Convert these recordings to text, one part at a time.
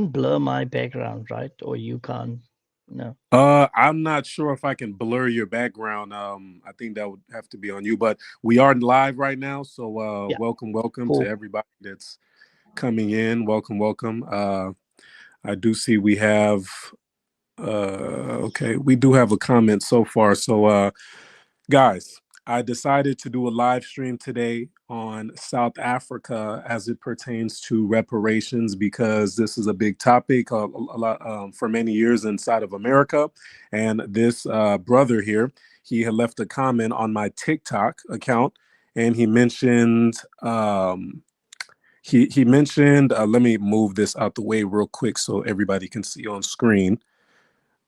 blur my background, right? Or you can't. No. I'm not sure if I can blur your background. I think that would have to be on you, but we are live right now. So, Yeah. welcome to Cool. everybody that's coming in. Welcome. I do see we have, okay, we do have a comment so far. So, guys, I decided to do a live stream today on South Africa as it pertains to reparations because this is a big topic a lot for many years inside of America. And this brother here, he had left a comment on my TikTok account, and he mentioned he mentioned. Let me move this out the way real quick so everybody can see on screen.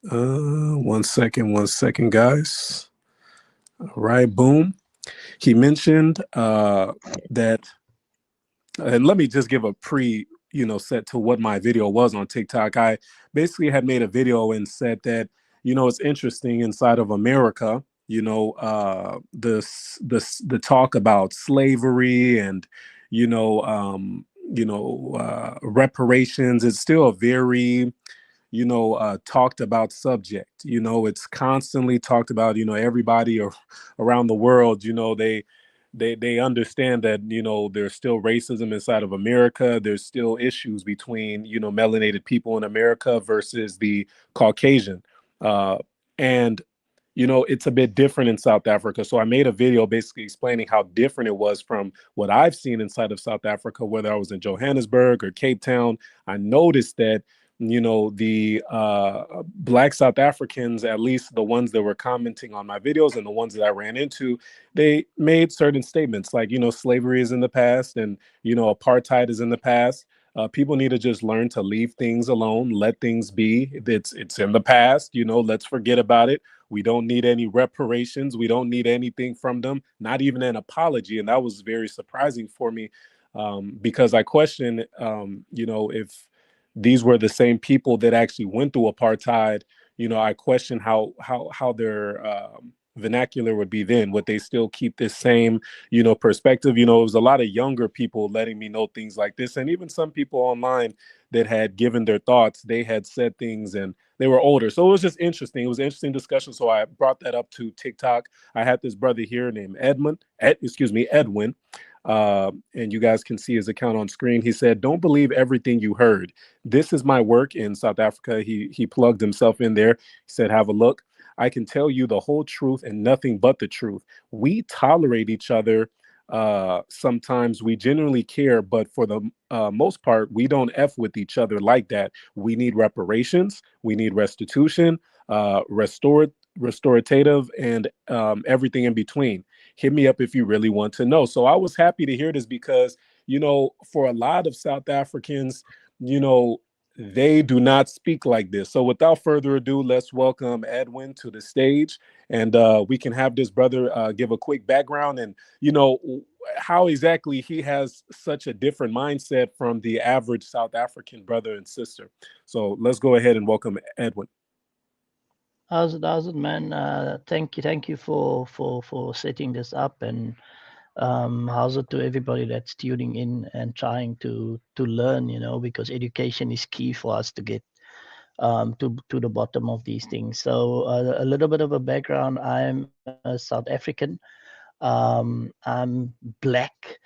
1 second, guys. All right, boom. He mentioned that, and let me just give a set to what my video was on TikTok. I basically had made a video and said that, it's interesting inside of America, the talk about slavery and, reparations is still a very talked about subject. It's constantly talked about. Everybody around the world, they understand that there's still racism inside of America. There's still issues between melanated people in America versus the Caucasian, and it's a bit different in South Africa. So I made a video basically explaining how different it was from what I've seen inside of South Africa, whether I was in Johannesburg or Cape Town. I noticed that the black South Africans, at least the ones that were commenting on my videos and the ones that I ran into, they made certain statements like slavery is in the past, and apartheid is in the past. People need to just learn to leave things alone, let things be. It's in the past. Let's forget about it. We don't need any reparations. We don't need anything from them, not even an apology. And that was very surprising for me, because I question, if these were the same people that actually went through apartheid. I question how their vernacular would be then. Would they still keep this same perspective? It was a lot of younger people letting me know things like this, and even some people online that had given their thoughts. They had said things, and they were older, so it was just interesting. It was an interesting discussion, so I brought that up to TikTok. I had this brother here named Edwin, and you guys can see his account on screen. He said, "Don't believe everything you heard. This is my work in South Africa." He plugged himself in there. He said, "Have a look. I can tell you the whole truth and nothing but the truth. We tolerate each other. Sometimes we genuinely care, but for the most part, we don't F with each other like that. We need reparations. We need restitution, restorative, and everything in between. Hit me up if you really want to know." So I was happy to hear this because, for a lot of South Africans, you know, they do not speak like this. So without further ado, let's welcome Edwin to the stage, and we can have this brother give a quick background and, how exactly he has such a different mindset from the average South African brother and sister. So let's go ahead and welcome Edwin. How's it, man? Thank you for setting this up, and how's it to everybody that's tuning in and trying to learn, because education is key for us to get to the bottom of these things. So a little bit of a background. I'm a South African. I'm black,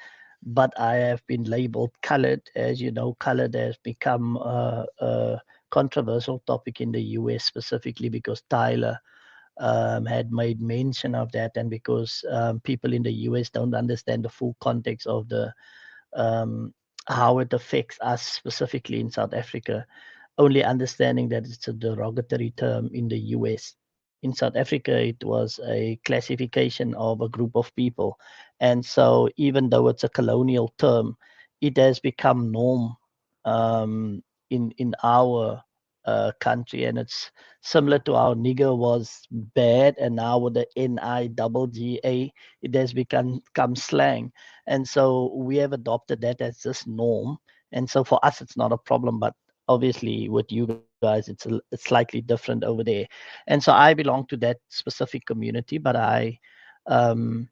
but I have been labeled colored. As you know, colored has become a controversial topic in the US, specifically because Tyler had made mention of that, and because people in the US don't understand the full context of the um, how it affects us specifically in South Africa, only understanding that it's a derogatory term in the US. In South Africa, it was a classification of a group of people. And so, even though it's a colonial term, it has become norm in our country. And it's similar to how nigger was bad, and now with the NIGGA, it has become slang. And so, we have adopted that as this norm. And so, for us, it's not a problem, but obviously with you guys it's slightly different over there. And so I belong to that specific community, but I um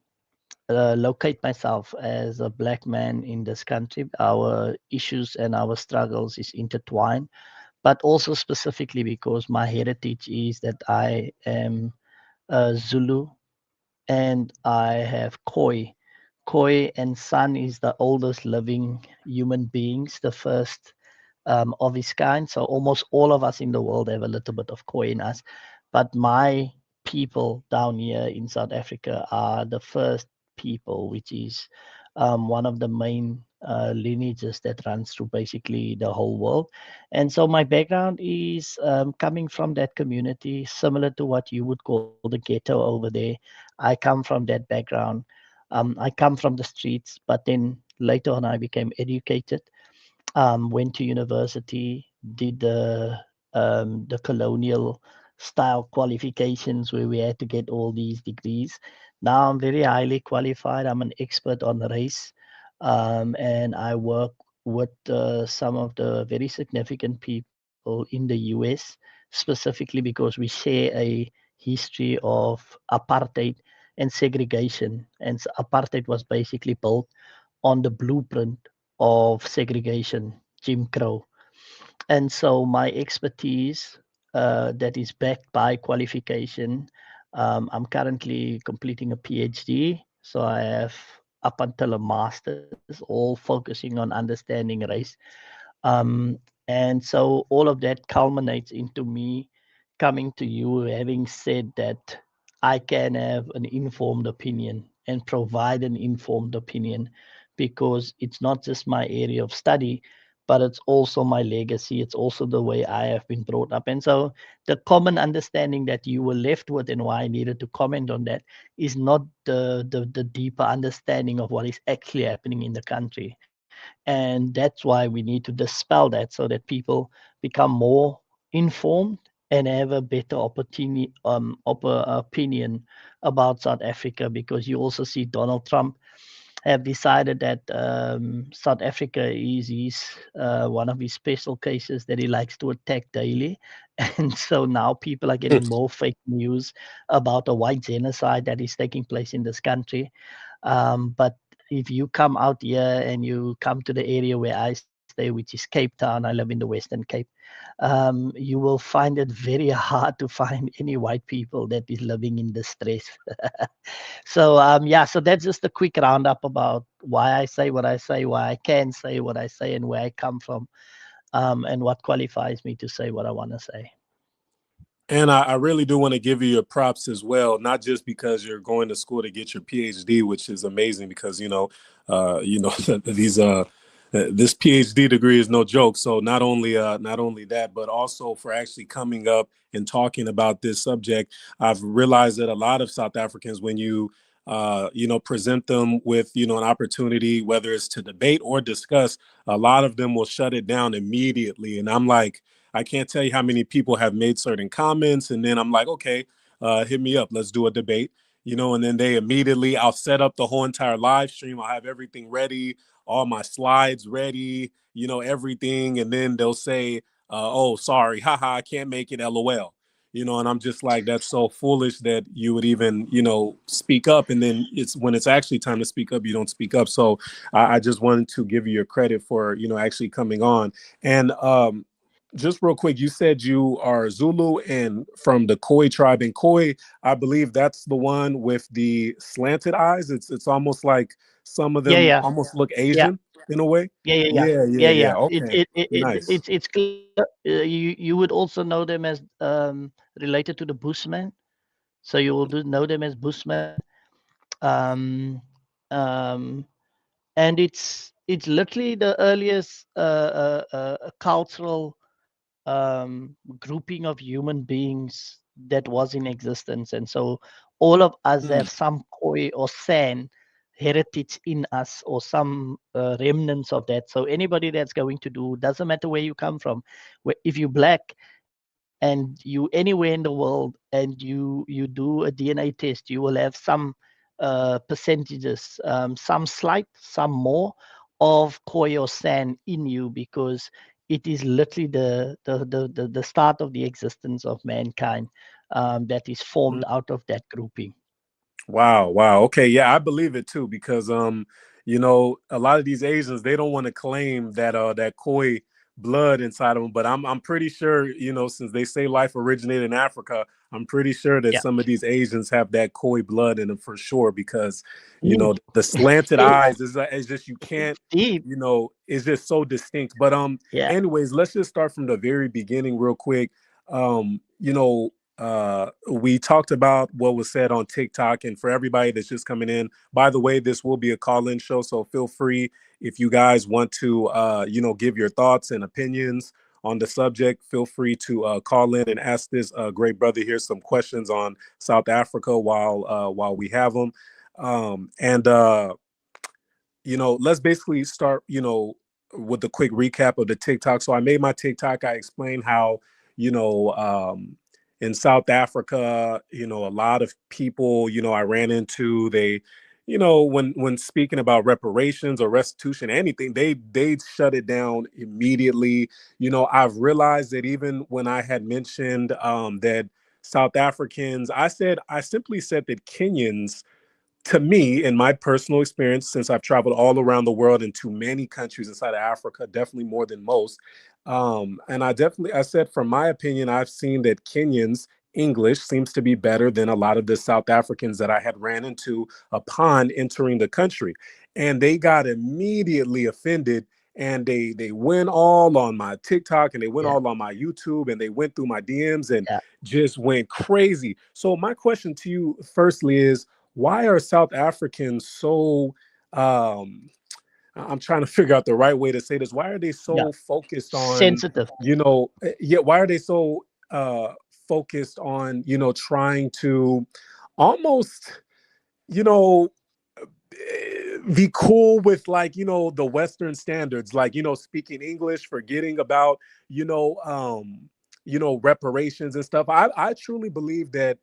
locate myself as a black man in this country. Our issues and our struggles is intertwined, but also specifically because my heritage is that I am Zulu and I have Khoi. Khoi and San is the oldest living human beings, the first of his kind. So almost all of us in the world have a little bit of Khoi in us. But my people down here in South Africa are the first people, which is one of the main lineages that runs through basically the whole world. And so my background is coming from that community, similar to what you would call the ghetto over there. I come from that background. I come from the streets, but then later on I became educated, went to university, did the colonial style qualifications where we had to get all these degrees. Now I'm very highly qualified. I'm an expert on race, and I work with some of the very significant people in the US, specifically because we share a history of apartheid and segregation. And apartheid was basically built on the blueprint of segregation, Jim Crow. And so my expertise that is backed by qualification, I'm currently completing a PhD. So I have up until a master's, all focusing on understanding race. Um, and so all of that culminates into me coming to you having said that I can have an informed opinion and provide an informed opinion because it's not just my area of study, but it's also my legacy. It's also the way I have been brought up. And so the common understanding that you were left with and why I needed to comment on that is not the deeper understanding of what is actually happening in the country. And that's why we need to dispel that so that people become more informed and have a better opinion about South Africa, because you also see Donald Trump have decided that South Africa is one of his special cases that he likes to attack daily. And so now people are getting more fake news about a white genocide that is taking place in this country. But if you come out here and you come to the area where I stay, which is Cape Town, I live in the Western Cape, you will find it very hard to find any white people that is living in distress. So yeah, so that's just a quick roundup about why I say what I say, why I can say what I say, and where I come from, and what qualifies me to say what I want to say. And I really do want to give you your props as well, not just because you're going to school to get your PhD, which is amazing because these this PhD degree is no joke. So not only that, but also for actually coming up and talking about this subject. I've realized that a lot of South Africans, when you present them with an opportunity, whether it's to debate or discuss, a lot of them will shut it down immediately. And I'm like, I can't tell you how many people have made certain comments, and then I'm like, okay, hit me up. Let's do a debate. And then they immediately, I'll set up the whole entire live stream. I'll have everything ready, all my slides ready, everything. And then they'll say, oh, sorry, haha, I can't make it, LOL. And I'm just like, that's so foolish that you would even, speak up. And then it's when it's actually time to speak up, you don't speak up. So I just wanted to give you your credit for, actually coming on. And just real quick, you said you are Zulu and from the Khoi tribe. And Khoi, I believe that's the one with the slanted eyes. It's almost like some of Yeah, them yeah, almost look yeah, Asian in a way. yeah, yeah, yeah, Yeah, yeah, yeah, yeah. yeah. Okay, nice. It's clear. You would also know them as related to the Bushmen. So you will know them as Bushmen. Um, um, and it's literally the earliest cultural grouping of human beings that was in existence. And so all of us Mm, have some Khoi or San heritage in us or some remnants of that. So anybody that's going to do, doesn't matter where you come from, if you're black and you anywhere in the world and you do a DNA test, you will have some percentages, some slight, some more of Khoi or San in you, because it is literally the start of the existence of mankind that is formed mm. out of that grouping. Wow, wow. Okay, yeah, I believe it too because a lot of these Asians they don't want to claim that that Khoi blood inside of them, but I'm pretty sure, since they say life originated in Africa, I'm pretty sure that Yeah. some of these Asians have that Khoi blood in them for sure because Deep. the slanted eyes is just you can't, Deep. it's just so distinct. But Yeah. anyways, let's just start from the very beginning real quick. We talked about what was said on TikTok, and for everybody that's just coming in, by the way, this will be a call-in show, so feel free if you guys want to, give your thoughts and opinions on the subject. Feel free to call in and ask this great brother here some questions on South Africa while we have them, and let's basically start, with a quick recap of the TikTok. So I made my TikTok. I explained how, you know, um, in South Africa, a lot of people, I ran into, they, when speaking about reparations or restitution, anything, they shut it down immediately. I've realized that even when I had mentioned that South Africans, I simply said that Kenyans, to me, in my personal experience, since I've traveled all around the world into many countries inside of Africa, definitely more than most. And I said, from my opinion, I've seen that Kenyans' English seems to be better than a lot of the South Africans that I had ran into upon entering the country. And they got immediately offended. And they went all on my TikTok and they went Yeah. all on my YouTube and they went through my DMs and Yeah. just went crazy. So my question to you firstly is, why are South Africans so I'm trying to figure out the right way to say this. Why are they Yeah. so focused on, Sensitive. why are they so focused on, trying to almost, you know, be cool with, like, the Western standards, like, speaking English, forgetting about, reparations and stuff. I truly believe that,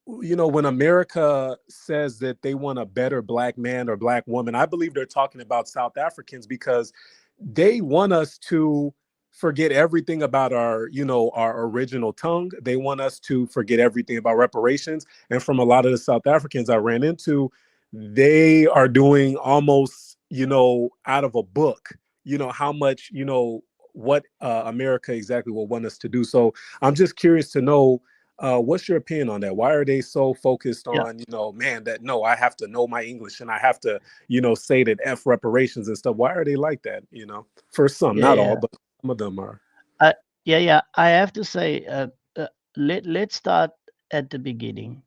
when America says that they want a better black man or black woman, I believe they're talking about South Africans because they want us to forget everything about our original tongue. They want us to forget everything about reparations. And from a lot of the South Africans I ran into, they are doing almost, out of a book, how much, what America exactly will want us to do. So I'm just curious to know, what's your opinion on that? Why are they so focused Yeah. on, man, that no, I have to know my English and I have to, say that F reparations and stuff? Why are they like that? For some, Yeah. not all, Yeah. but some of them are. Uh, yeah. Yeah. I have to say, uh, let's start at the beginning.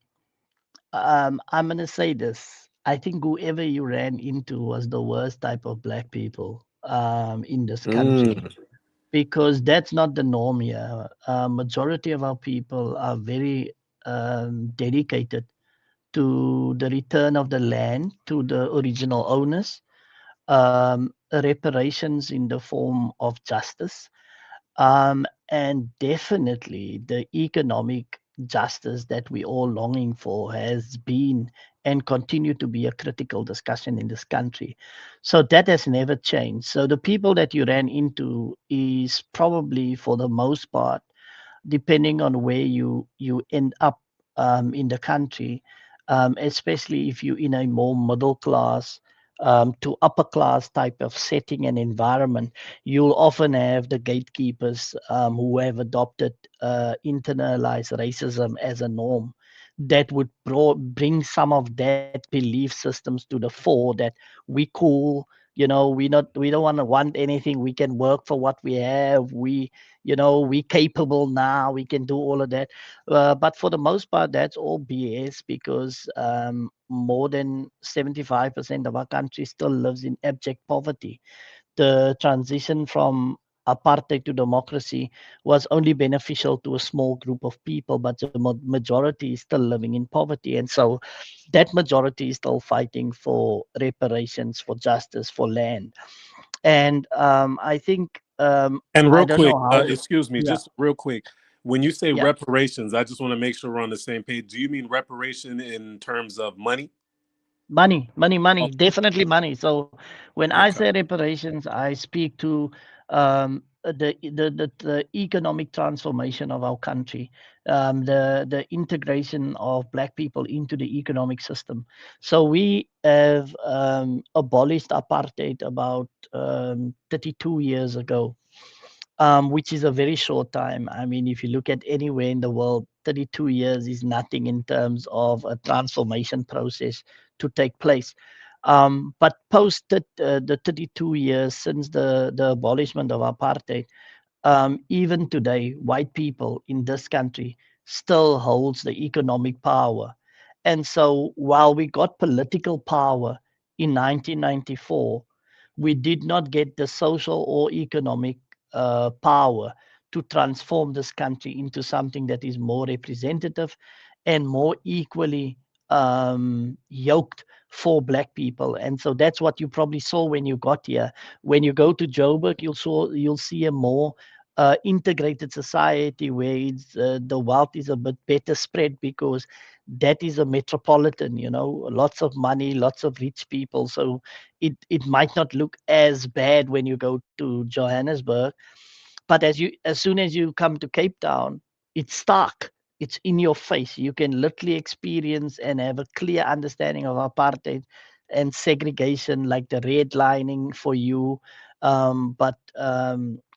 I'm gonna say this. I think whoever you ran into was the worst type of black people in this country, Mm. because that's not the norm here. Majority of our people are very dedicated to the return of the land to the original owners, reparations in the form of justice, and definitely the economic justice that we all longing for has been and continue to be a critical discussion in this country. So that has never changed. So the people that you ran into is probably, for the most part, depending on where you end up in the country, especially if you're in a more middle class to upper class type of setting and environment, you'll often have the gatekeepers who have adopted internalized racism as a norm. That would bring some of that belief systems to the fore, that we cool, we don't want anything, we can work for what we have, we capable now, we can do all of that. But for the most part, that's all BS, because more than 75% of our country still lives in abject poverty. The transition from apartheid to democracy was only beneficial to a small group of people, but the majority is still living in poverty. And so that majority is still fighting for reparations, for justice, for land. And I think, And I real don't quick, know how. excuse me, Yeah. just real quick, when you say Yeah. reparations, I just want to make sure we're on the same page. Do you mean reparation in terms of money? Money, money, Okay. money, definitely money. So when I Okay. say reparations, I speak to the economic transformation of our country, the integration of black people into the economic system. So we have abolished apartheid about 32 years ago, which is a very short time. I mean, if you look at anywhere in the world, 32 years is nothing in terms of a transformation process to take place. But post the 32 years since the abolishment of apartheid, even today, white people in this country still holds the economic power. And so while we got political power in 1994, we did not get the social or economic power to transform this country into something that is more representative and more equally yoked for black people. And so that's what you probably saw when you got here. When you go to Joburg, you'll see a more integrated society where the wealth is a bit better spread, because that is a metropolitan, lots of money, lots of rich people. So it might not look as bad when you go to Johannesburg, but as soon as you come to Cape Town, it's stark. It's in your face. You can literally experience and have a clear understanding of apartheid and segregation, like the redlining for you. But the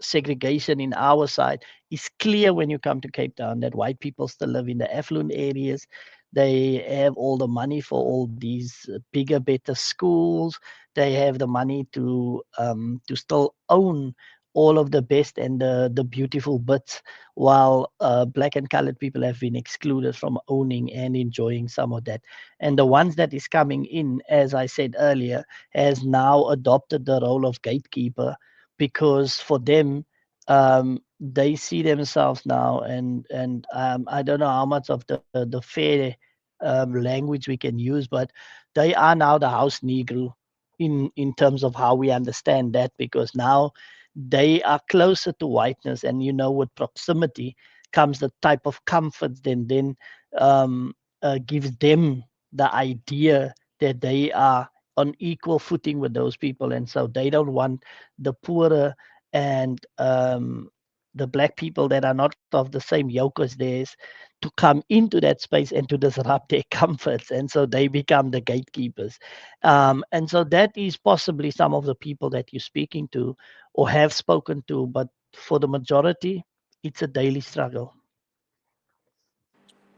segregation in our side is clear when you come to Cape Town, that white people still live in the affluent areas. They have all the money for all these bigger, better schools. They have the money to still own all of the best and the beautiful bits, while black and colored people have been excluded from owning and enjoying some of that. And the ones that is coming in, as I said earlier, has now adopted the role of gatekeeper, because for them, they see themselves now, and I don't know how much of the fair language we can use, but they are now the house negro in terms of how we understand that, because now they are closer to whiteness, and with proximity comes the type of comforts then gives them the idea that they are on equal footing with those people, and so they don't want the poorer and the black people that are not of the same yoke as theirs to come into that space and to disrupt their comforts, and so they become the gatekeepers. And so that is possibly some of the people that you're speaking to or have spoken to, but for the majority, it's a daily struggle.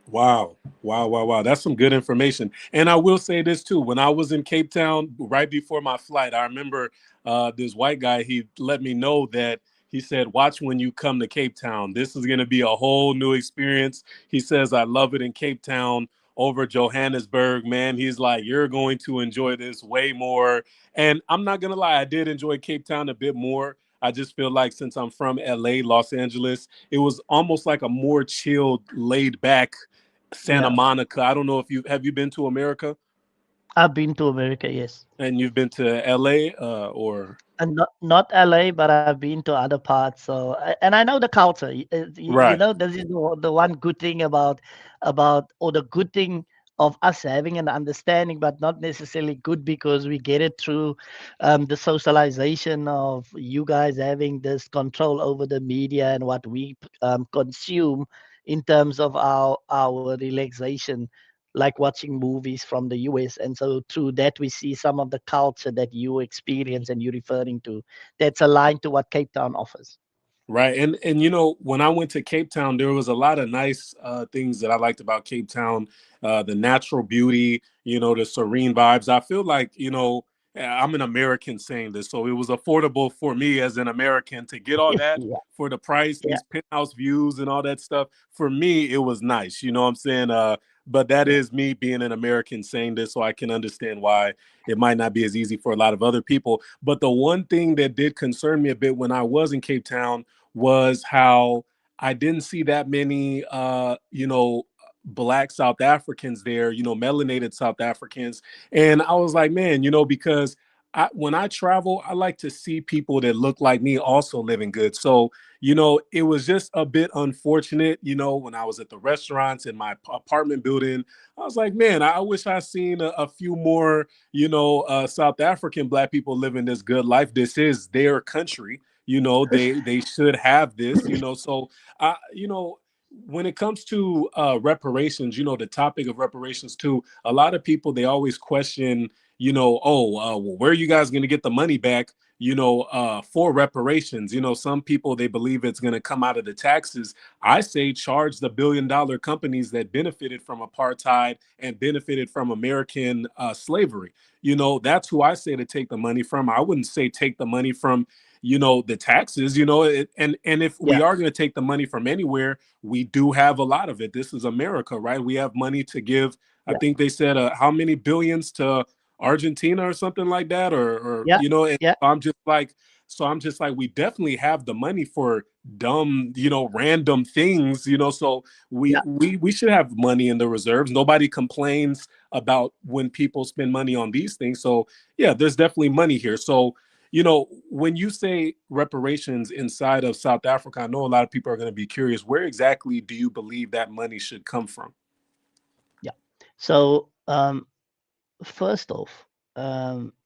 Wow. Wow. Wow. Wow. That's some good information. And I will say this too. When I was in Cape Town right before my flight, I remember this white guy, he let me know that he said, watch when you come to Cape Town. This is going to be a whole new experience. He says, I love it in Cape Town over Johannesburg, man. He's like, you're going to enjoy this way more. And I'm not going to lie, I did enjoy Cape Town a bit more. I just feel like since I'm from LA, Los Angeles, it was almost like a more chilled, laid back Santa Yeah, Monica. I don't know if you been to America I've been to America, yes. and you've been to LA or And not LA, but I've been to other parts. So and I know the culture. right, This is the one good thing about or the good thing of us having an understanding, but not necessarily good because we get it through the socialization of you guys having this control over the media and what we consume in terms of our relaxation, like watching movies from the US. And so through that, we see some of the culture that you experience and you're referring to that's aligned to what Cape Town offers. right. And when I went to Cape Town, there was a lot of nice things that I liked about Cape Town. The natural beauty, the serene vibes. I feel like, I'm an American saying this, so it was affordable for me as an American to get all that Yeah, for the price, yeah, these penthouse views and all that stuff. For me, it was nice. You know what I'm saying? But that yeah. is me being an American saying this, so I can understand why it might not be as easy for a lot of other people. But the one thing that did concern me a bit when I was in Cape Town was how I didn't see that many, black South Africans there, melanated South Africans. And I was like, man, because when I travel, I like to see people that look like me also living good. So, it was just a bit unfortunate, when I was at the restaurants in my apartment building. I was like, man, I wish I seen a few more, South African Black people living this good life. This is their country. They should have this, So, when it comes to reparations, the topic of reparations too, a lot of people, they always question, well, where are you guys going to get the money back, for reparations? Some people, they believe it's going to come out of the taxes. I say charge the billion-dollar companies that benefited from apartheid and benefited from American slavery. That's who I say to take the money from. I wouldn't say take the money from, the taxes, and if we Yeah, are going to take the money from anywhere, we do have a lot of it. This is America, right? We have money to give. I yeah, think they said how many billions to Argentina or something like that, or yeah, and yeah, I'm just like, we definitely have the money for dumb, random things, so we yeah, we we should have money in the reserves. Nobody complains about when people spend money on these things. So yeah, there's definitely money here. So, when you say reparations inside of South Africa, I know a lot of people are going to be curious, where exactly do you believe that money should come from? yeah. So first off,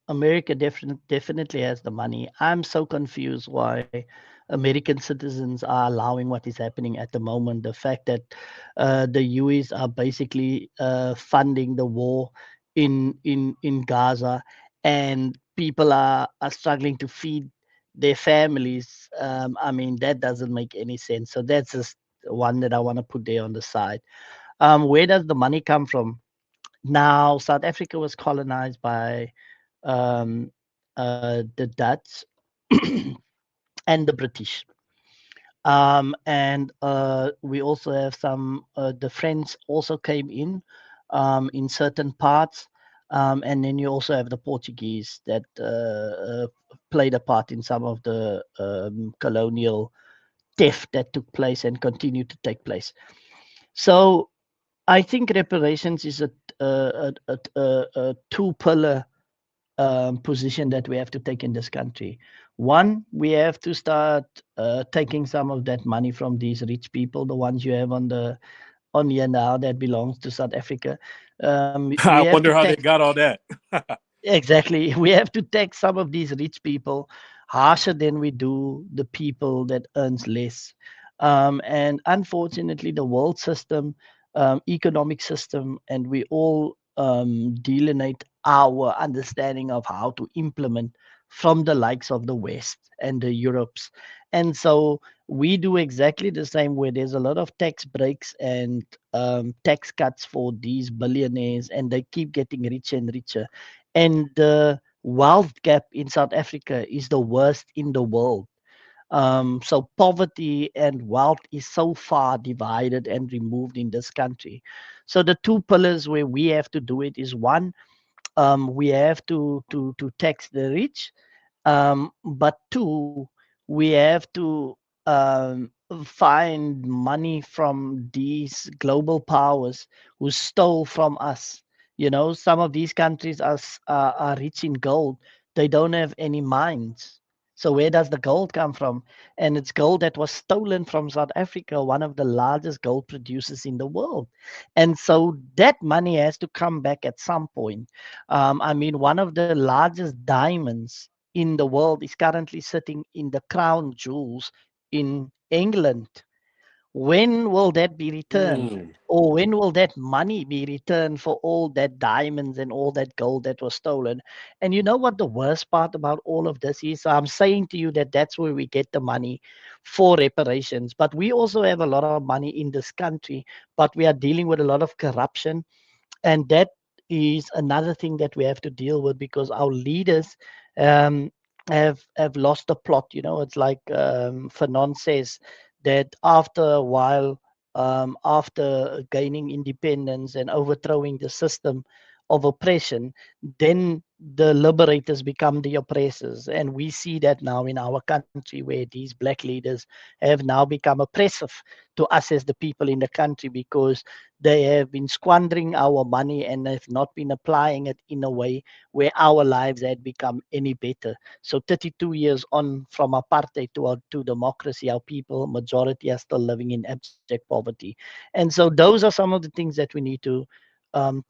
America definitely has the money. I'm so confused why American citizens are allowing what is happening at the moment. The fact that the US are basically funding the war in Gaza, and people are struggling to feed their families. I mean, that doesn't make any sense. So that's just one that I want to put there on the side. Where does the money come from? Now, South Africa was colonized by um, the Dutch and the British. And we also have the French also came in certain parts. And then you also have the Portuguese that played a part in some of the colonial theft that took place and continue to take place. So I think reparations is a two pillar position that we have to take in this country. One, we have to start taking some of that money from these rich people, the ones you have on here now that belongs to South Africa. We I have to wonder how they tax. got all that. Exactly. We have to tax some of these rich people harsher than we do the people that earns less. And unfortunately, the world system, economic system, and we all delineate our understanding of how to implement from the likes of the West and the Europes. And so we do exactly the same, where there's a lot of tax breaks and tax cuts for these billionaires, and they keep getting richer and richer, and the wealth gap in South Africa is the worst in the world. So poverty and wealth is so far divided and removed in this country. So the two pillars where we have to do it is one, we have to tax the rich, but two, we have to find money from these global powers who stole from us. Some of these countries are rich in gold. They don't have any mines. So where does the gold come from? And it's gold that was stolen from South Africa, one of the largest gold producers in the world. And so that money has to come back at some point. I mean, one of the largest diamonds in the world is currently sitting in the crown jewels in England. When will that be returned? Mm. Or when will that money be returned for all that diamonds and all that gold that was stolen? And you know what the worst part about all of this is? I'm saying to you that that's where we get the money for reparations. But we also have a lot of money in this country, but we are dealing with a lot of corruption, and that is another thing that we have to deal with, because our leaders um, have lost the plot. It's like Fanon says that after a while, after gaining independence and overthrowing the system of oppression, then the liberators become the oppressors. And we see that now in our country, where these black leaders have now become oppressive to us as the people in the country, because they have been squandering our money and have not been applying it in a way where our lives had become any better. So 32 years on from apartheid to democracy, our people, majority, are still living in abject poverty. And so those are some of the things that we need to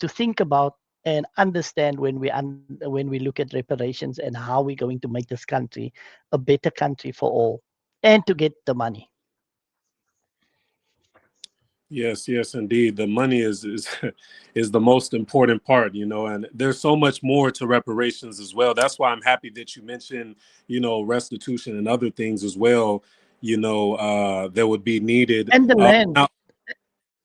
think about and understand when we look at reparations and how we're going to make this country a better country for all, and to get the money. Yes, yes, indeed. The money is is the most important part, and there's so much more to reparations as well. That's why I'm happy that you mentioned, restitution and other things as well, that would be needed. And the land. Now,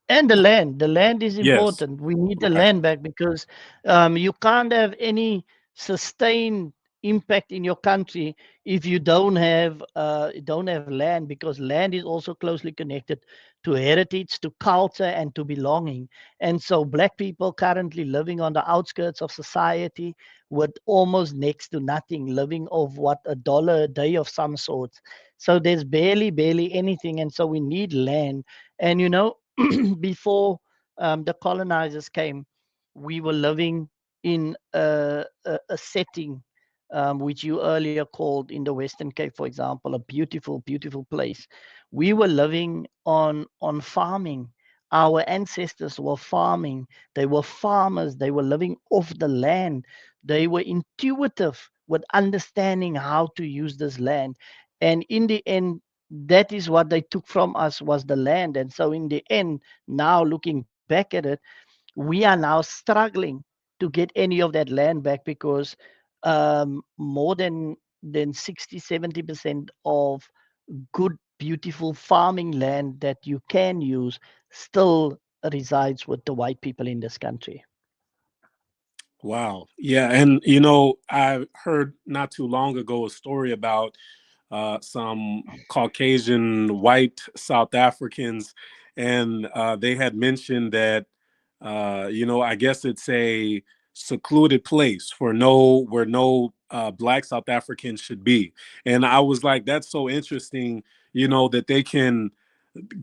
And the land is yes, important. We need the right. land back, because you can't have any sustained impact in your country if you don't have land, because land is also closely connected to heritage, to culture, and to belonging. And so black people currently living on the outskirts of society with almost next to nothing, living off what, $1 a day of some sort. So there's barely anything, and so we need land. And before the colonizers came, we were living in a setting, which you earlier called in the Western Cape, for example, a beautiful place. We were living on farming. Our ancestors were farming. They were farmers. They were living off the land. They were intuitive with understanding how to use this land. And in the end, that is what they took from us, was the land. And so in the end, now looking back at it, we are now struggling to get any of that land back, because more than 60-70% of good, beautiful farming land that you can use still resides with the white people in this country. Wow. Yeah, and I heard not too long ago a story about some Caucasian white South Africans, and they had mentioned that I guess it's a secluded place for no where no black South Africans should be. And I was like, that's so interesting, that they can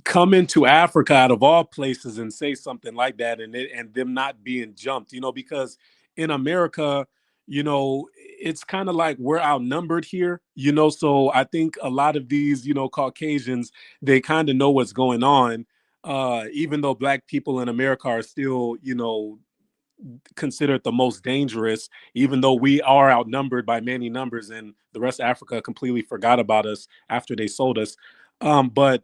come into Africa out of all places and say something like that, and them not being jumped, because in America, it's kind of like we're outnumbered here, so I think a lot of these, Caucasians, they kind of know what's going on, even though black people in America are still, considered the most dangerous, even though we are outnumbered by many numbers, and the rest of Africa completely forgot about us after they sold us. But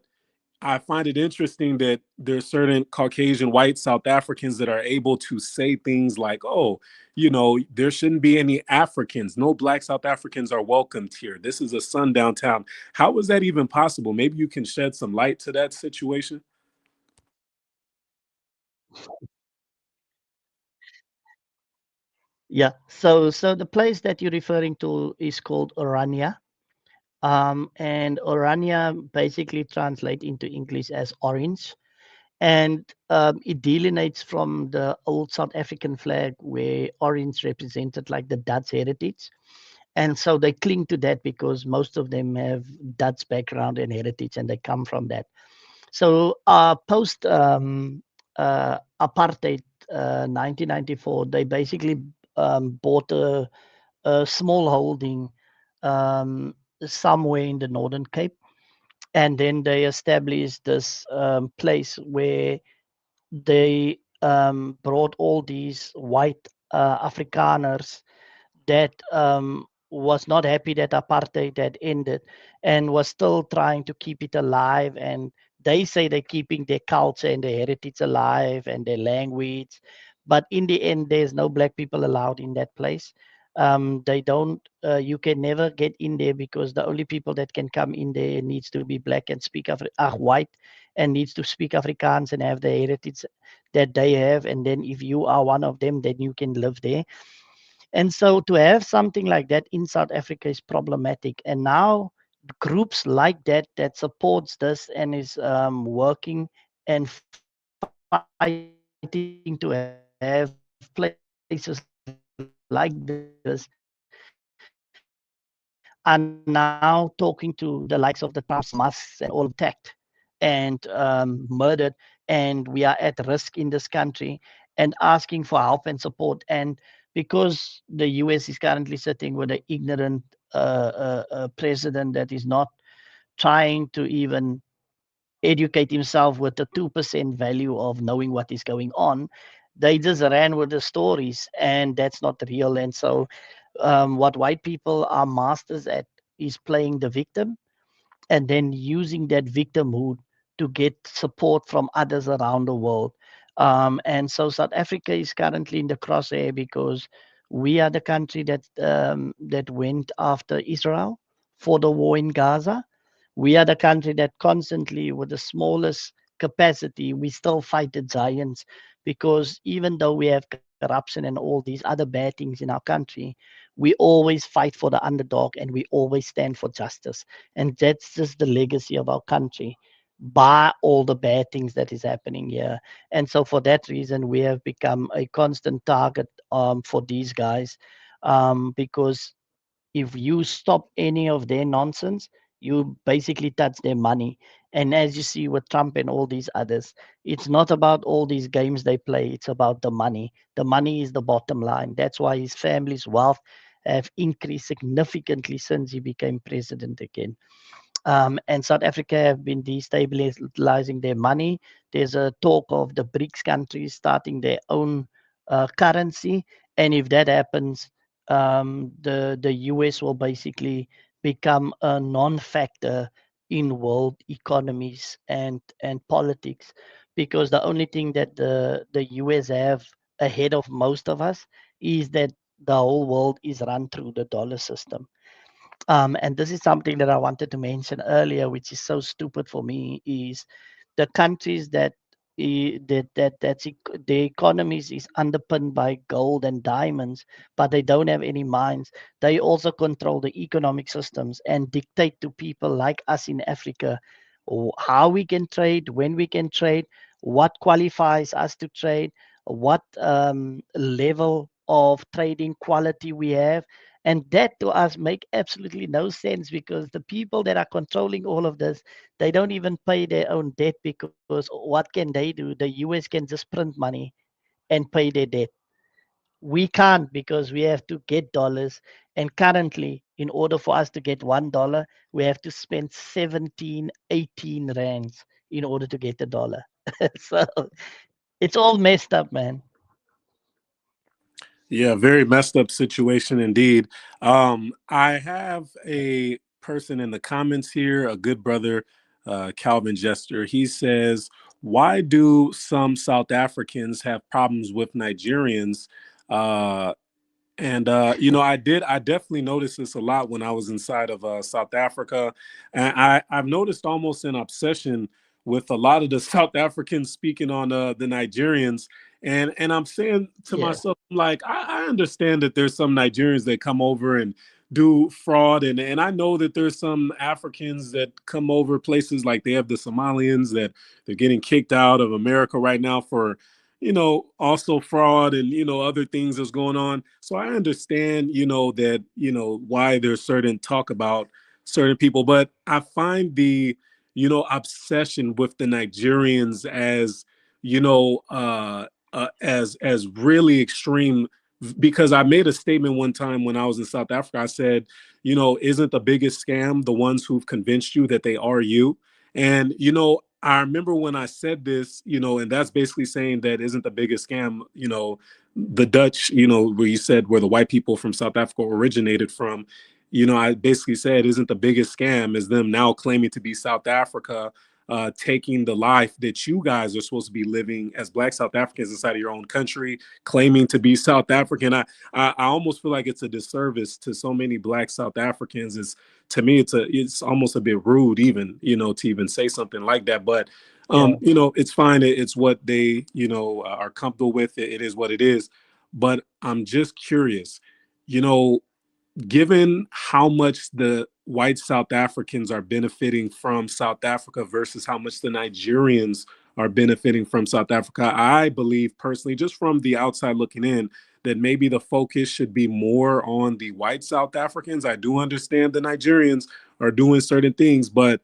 I find it interesting that there's certain Caucasian white South Africans that are able to say things like, oh, there shouldn't be any Africans. No black South Africans are welcomed here. This is a sundown town. How is that even possible? Maybe you can shed some light to that situation. Yeah. So the place that you're referring to is called Orania. And Orania basically translate into English as orange. And it delineates from the old South African flag, where orange represented like the Dutch heritage. And so they cling to that because most of them have Dutch background and heritage, and they come from that. So post apartheid, 1994, they basically bought a small holding um, somewhere in the Northern Cape, and then they established this place where they brought all these white Afrikaners that was not happy that apartheid had ended, and was still trying to keep it alive. And they say they're keeping their culture and their heritage alive and their language. But in the end, there's no black people allowed in that place. They don't, you can never get in there, because the only people that can come in there needs to be black and speak white, and needs to speak Afrikaans and have the heritage that they have. And then if you are one of them, then you can live there. And so to have something like that in South Africa is problematic. And now groups like that that supports this and is working and fighting to have places like that places like this are now talking to the likes of the Trumps, Musks, and all attacked and murdered, and we are at risk in this country and asking for help and support. And because the US is currently sitting with an ignorant president that is not trying to even educate himself with the 2% value of knowing what is going on. They just ran with the stories, and that's not real. And so, what white people are masters at is playing the victim and then using that victimhood to get support from others around the world. And so South Africa is currently in the crosshair because we are the country that went after Israel for the war in Gaza. We are the country that constantly, with the smallest capacity, we still fight the giants because even though we have corruption and all these other bad things in our country, we always fight for the underdog and we always stand for justice. And that's just the legacy of our country by all the bad things that is happening here. And so for that reason, we have become a constant target for these guys because if you stop any of their nonsense, you basically touch their money. And as you see with Trump and all these others, it's not about all these games they play, it's about the money. The money is the bottom line. That's why his family's wealth have increased significantly since he became president again. And South Africa have been destabilizing their money. There's a talk of the BRICS countries starting their own currency, and if that happens, the US will basically become a non-factor in world economies and politics, because the only thing that the US have ahead of most of us is that the whole world is run through the dollar system. And this is something that I wanted to mention earlier, which is so stupid for me, is the countries that the economies is underpinned by gold and diamonds, but they don't have any mines. They also control the economic systems and dictate to people like us in Africa how we can trade, when we can trade, what qualifies us to trade, what level of trading quality we have. And that to us make absolutely no sense, because the people that are controlling all of this, they don't even pay their own debt, because what can they do? The US can just print money and pay their debt. We can't, because we have to get dollars. And currently, in order for us to get $1, we have to spend 17, 18 rands in order to get the dollar. So it's all messed up, man. Yeah, very messed up situation indeed. I have a person in the comments here, a good brother, Calvin Jester. He says, "Why do some South Africans have problems with Nigerians?" Uh, and I definitely noticed this a lot when I was inside of South Africa, and I've noticed almost an obsession with a lot of the South Africans speaking on the Nigerians, and I'm saying to Yeah, myself, like, I understand that there's some Nigerians that come over and do fraud, and I know that there's some Africans that come over places, like they have the Somalians that they're getting kicked out of America right now for, also fraud and, other things that's going on. So I understand, that, why there's certain talk about certain people, but I find the, obsession with the Nigerians as, as really extreme, because I made a statement one time when I was in South Africa. I said, isn't the biggest scam the ones who've convinced you that they are you? And, I remember when I said this, and that's basically saying that isn't the biggest scam, the Dutch, where you said where the white people from South Africa originated from, I basically said isn't the biggest scam is them now claiming to be South Africa, taking the life that you guys are supposed to be living as Black South Africans inside of your own country, claiming to be South African. I almost feel like it's a disservice to so many Black South Africans. It's, to me, it's almost a bit rude, even, to even say something like that. But yeah, it's fine. It's what they, are comfortable with. It is what it is. But I'm just curious, you know, given how much the white South Africans are benefiting from South Africa versus how much the Nigerians are benefiting from South Africa, I believe personally, just from the outside looking in, that maybe the focus should be more on the white South Africans. I do understand the Nigerians are doing certain things, but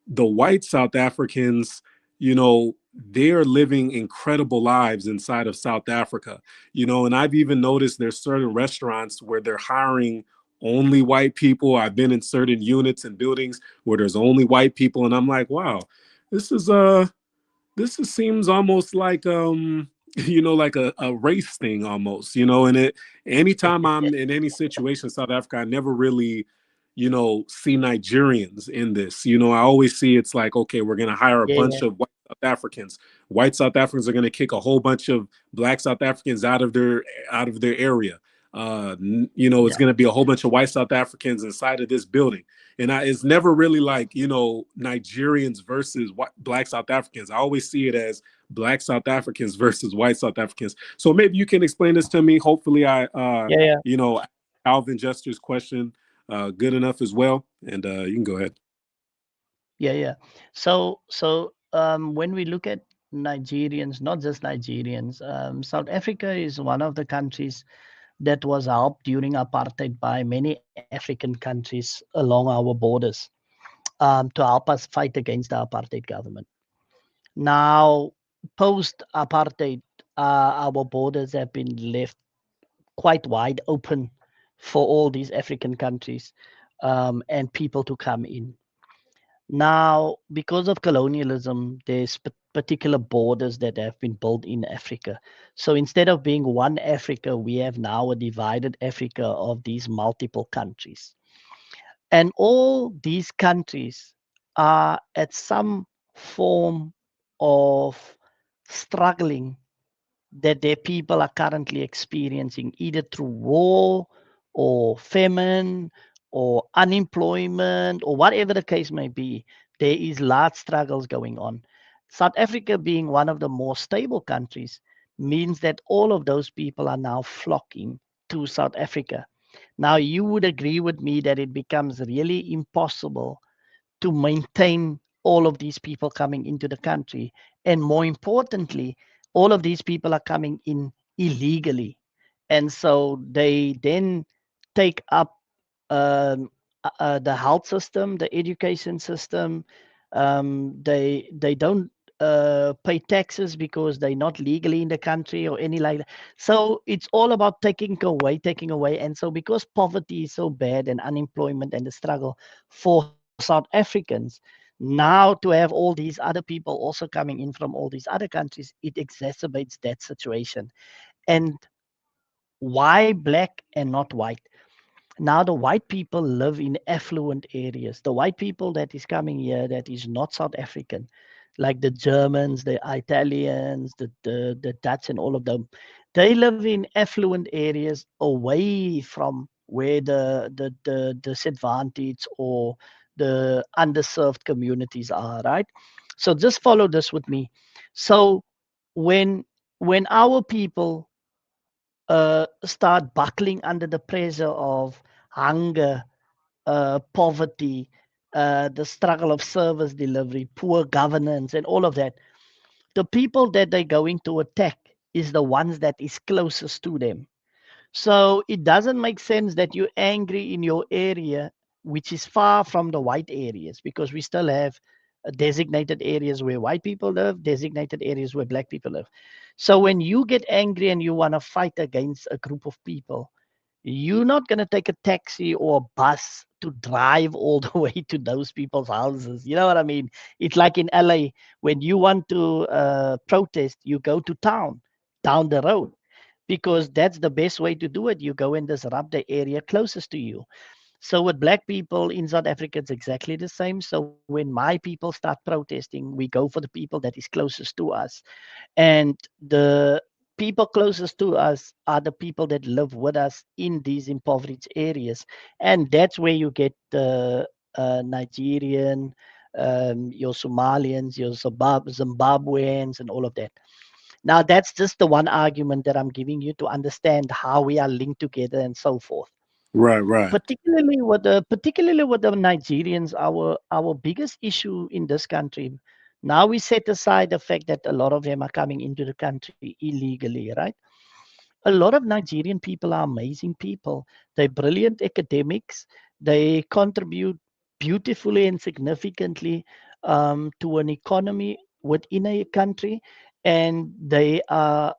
the white South Africans, they're living incredible lives inside of South Africa, and I've even noticed there's certain restaurants where they're hiring only white people. I've been in certain units and buildings where there's only white people, and I'm like, wow, this is seems almost like like a race thing almost, and it anytime I'm in any situation in South Africa, I never really see Nigerians in this. I always see it's like, okay, we're going to hire a Yeah, bunch of white South Africans are going to kick a whole bunch of black South Africans out of their area. It's yeah, going to be a whole bunch of white South Africans inside of this building, and it's never really like Nigerians versus black South Africans. I always see it as black South Africans versus white South Africans. So maybe you can explain this to me. Hopefully I yeah, yeah, you know Alvin Jester's question good enough as well, and you can go ahead. yeah, yeah. When we look at Nigerians, not just Nigerians, South Africa is one of the countries that was helped during apartheid by many African countries along our borders, to help us fight against the apartheid government. Now, post apartheid, our borders have been left quite wide open for all these African countries, and people to come in. Now, because of colonialism, there's particular borders that have been built in Africa. So instead of being one Africa, we have now a divided Africa of these multiple countries. And all these countries are at some form of struggling that their people are currently experiencing, either through war or famine or unemployment or whatever the case may be. There is large struggles going on. South Africa, being one of the more stable countries, means that all of those people are now flocking to South Africa. Now, you would agree with me that it becomes really impossible to maintain all of these people coming into the country. And more importantly, all of these people are coming in illegally. And so they then take up the health system, the education system. They don't pay taxes because they're not legally in the country or any like that. So it's all about taking away. And so because poverty is so bad and unemployment and the struggle for South Africans, now to have all these other people also coming in from all these other countries, it exacerbates that situation. And why black and not white? Now the white people live in affluent areas. The white people that is coming here that is not South African, like the Germans, the Italians, the Dutch and all of them, they live in affluent areas away from where the disadvantaged or the underserved communities are, right? So just follow this with me. So when when our people start buckling under the pressure of hunger, poverty, the struggle of service delivery, poor governance, and all of that. The people that they're going to attack is the ones that is closest to them. So it doesn't make sense that you're angry in your area, which is far from the white areas, because we still have designated areas where white people live, designated areas where black people live. So when you get angry and you want to fight against a group of people, you're not going to take a taxi or a bus to drive all the way to those people's houses. You know what I mean? It's like in LA, when you want to protest, you go to town, down the road, because that's the best way to do it. You go and disrupt the area closest to you. So with black people in South Africa, it's exactly the same. So when my people start protesting, we go for the people that is closest to us. And the people closest to us are the people that live with us in these impoverished areas. And that's where you get the Nigerian, your Somalians, your Zimbabweans, and all of that. Now, that's just the one argument that I'm giving you to understand how we are linked together and so forth. Right, right. Particularly with the Nigerians, our biggest issue in this country. Now we set aside the fact that a lot of them are coming into the country illegally, right? a lot of Nigerian people are amazing people. They're brilliant academics. They contribute beautifully and significantly to an economy within a country, and they are,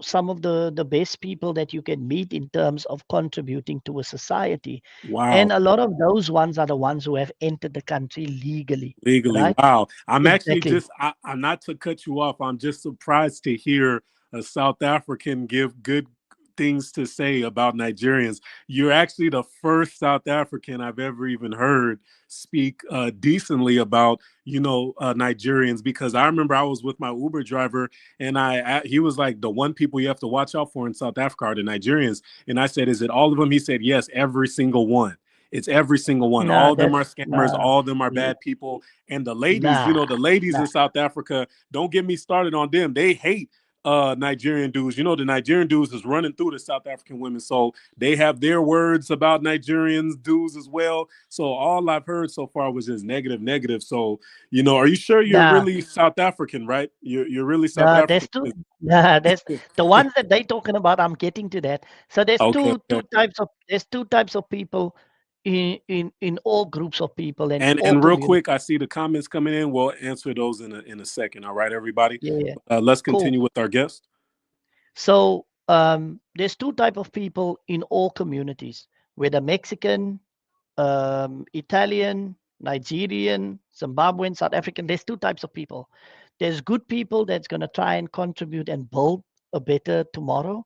some of the best people that you can meet in terms of contributing to a society. Wow. And a lot of those ones are the ones who have entered the country legally, Legally, right? wow. I'm actually Exactly. just, I'm not to cut you off. I'm just surprised to hear a South African give good things to say about Nigerians. You're actually the first South African I've ever even heard speak decently about, Nigerians. Because I remember I was with my Uber driver, and he was like, the one people you have to watch out for in South Africa are the Nigerians. And I said, is it all of them? He said, yes, every single one. It's every single one. Nah, All of them that's are scammers. nah. All of them are Yeah, bad people. And the ladies, nah, the ladies nah. in South Africa, don't get me started on them. They hate Nigerian dudes. The Nigerian dudes is running through the South African women. So they have their words about Nigerians dudes as well. So all I've heard so far was just negative, negative. So, are you sure you're Nah, really South African, right? You're really South nah. African? There's two. Nah, there's the ones that they talking about. I'm getting to that. So there's Okay, two okay. types of people in all groups of people and And all and real communities. quick, I see the comments coming in. We'll answer those in a second. All right, everybody. Yeah, yeah. Let's Cool. continue with our guest. So there's two type of people in all communities, whether Mexican, Italian, Nigerian, Zimbabwean, South African. There's two types of people. There's good people that's going to try and contribute and build a better tomorrow.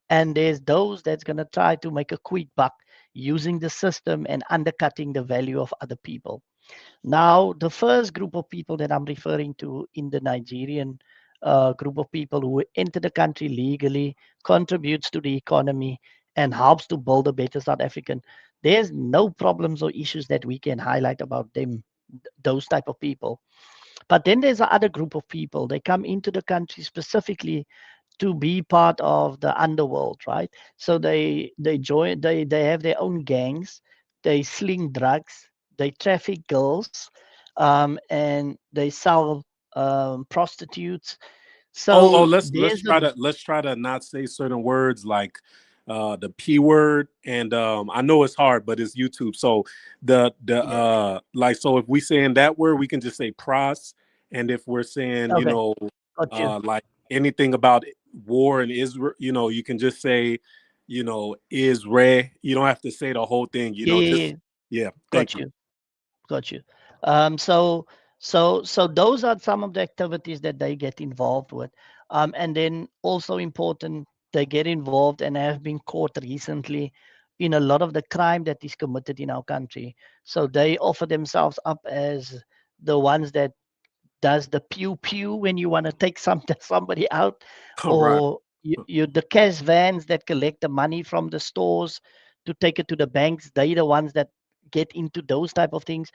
And there's those that's going to try to make a quick buck using the system and undercutting the value of other people. Now, the first group of people that I'm referring to in the Nigerian group of people who enter the country legally, contributes to the economy, and helps to build a better South African, there's no problems or issues that we can highlight about them, those type of people. But then there's a other group of people. They come into the country specifically to be part of the underworld, right? So they join, they have their own gangs, they sling drugs, they traffic girls, and they sell prostitutes. Oh, So let's there's try to not say certain words like the P word. And I know it's hard, but it's YouTube. So the yeah, like, so if we saying that word, we can just say pros. And if we're saying, okay, got you. like anything about war and Israel, you can just say, Israel. You don't have to say the whole thing, Yeah, yeah, just yeah, yeah, thank got you. you. Got you. So those are some of the activities that they get involved with, and then also important, they get involved and have been caught recently in a lot of the crime that is committed in our country. So they offer themselves up as the ones that does the pew pew when you want to take somebody out, All right. or you the cash vans that collect the money from the stores to take it to the banks. They the ones that get into those type of things.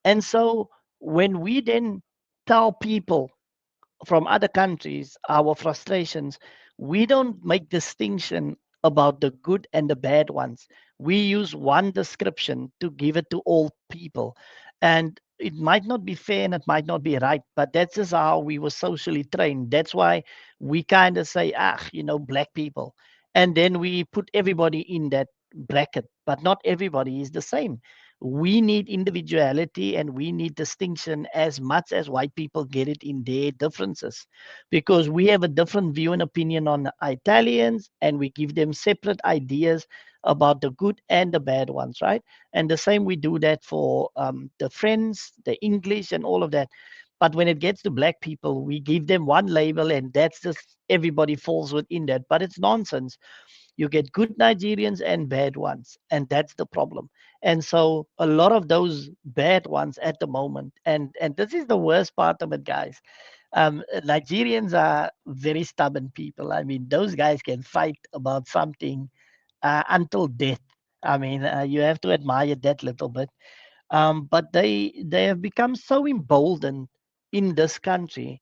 And so when we then tell people from other countries our frustrations, we don't make distinction about the good and the bad ones. We use one description to give it to all people. And it might not be fair and it might not be right, but that's just how we were socially trained. That's why we kind of say, black people. And then we put everybody in that bracket, but not everybody is the same. We need individuality and we need distinction as much as white people get it in their differences, because we have a different view and opinion on Italians, and we give them separate ideas about the good and the bad ones, right? And the same we do that for the French, the English, and all of that. But when it gets to black people, we give them one label, and that's just everybody falls within that. But it's nonsense. You get good Nigerians and bad ones, and that's the problem. And so a lot of those bad ones at the moment, and this is the worst part of it, guys. Nigerians are very stubborn people. I mean, those guys can fight about something until death. I mean, you have to admire that little bit. But they have become so emboldened in this country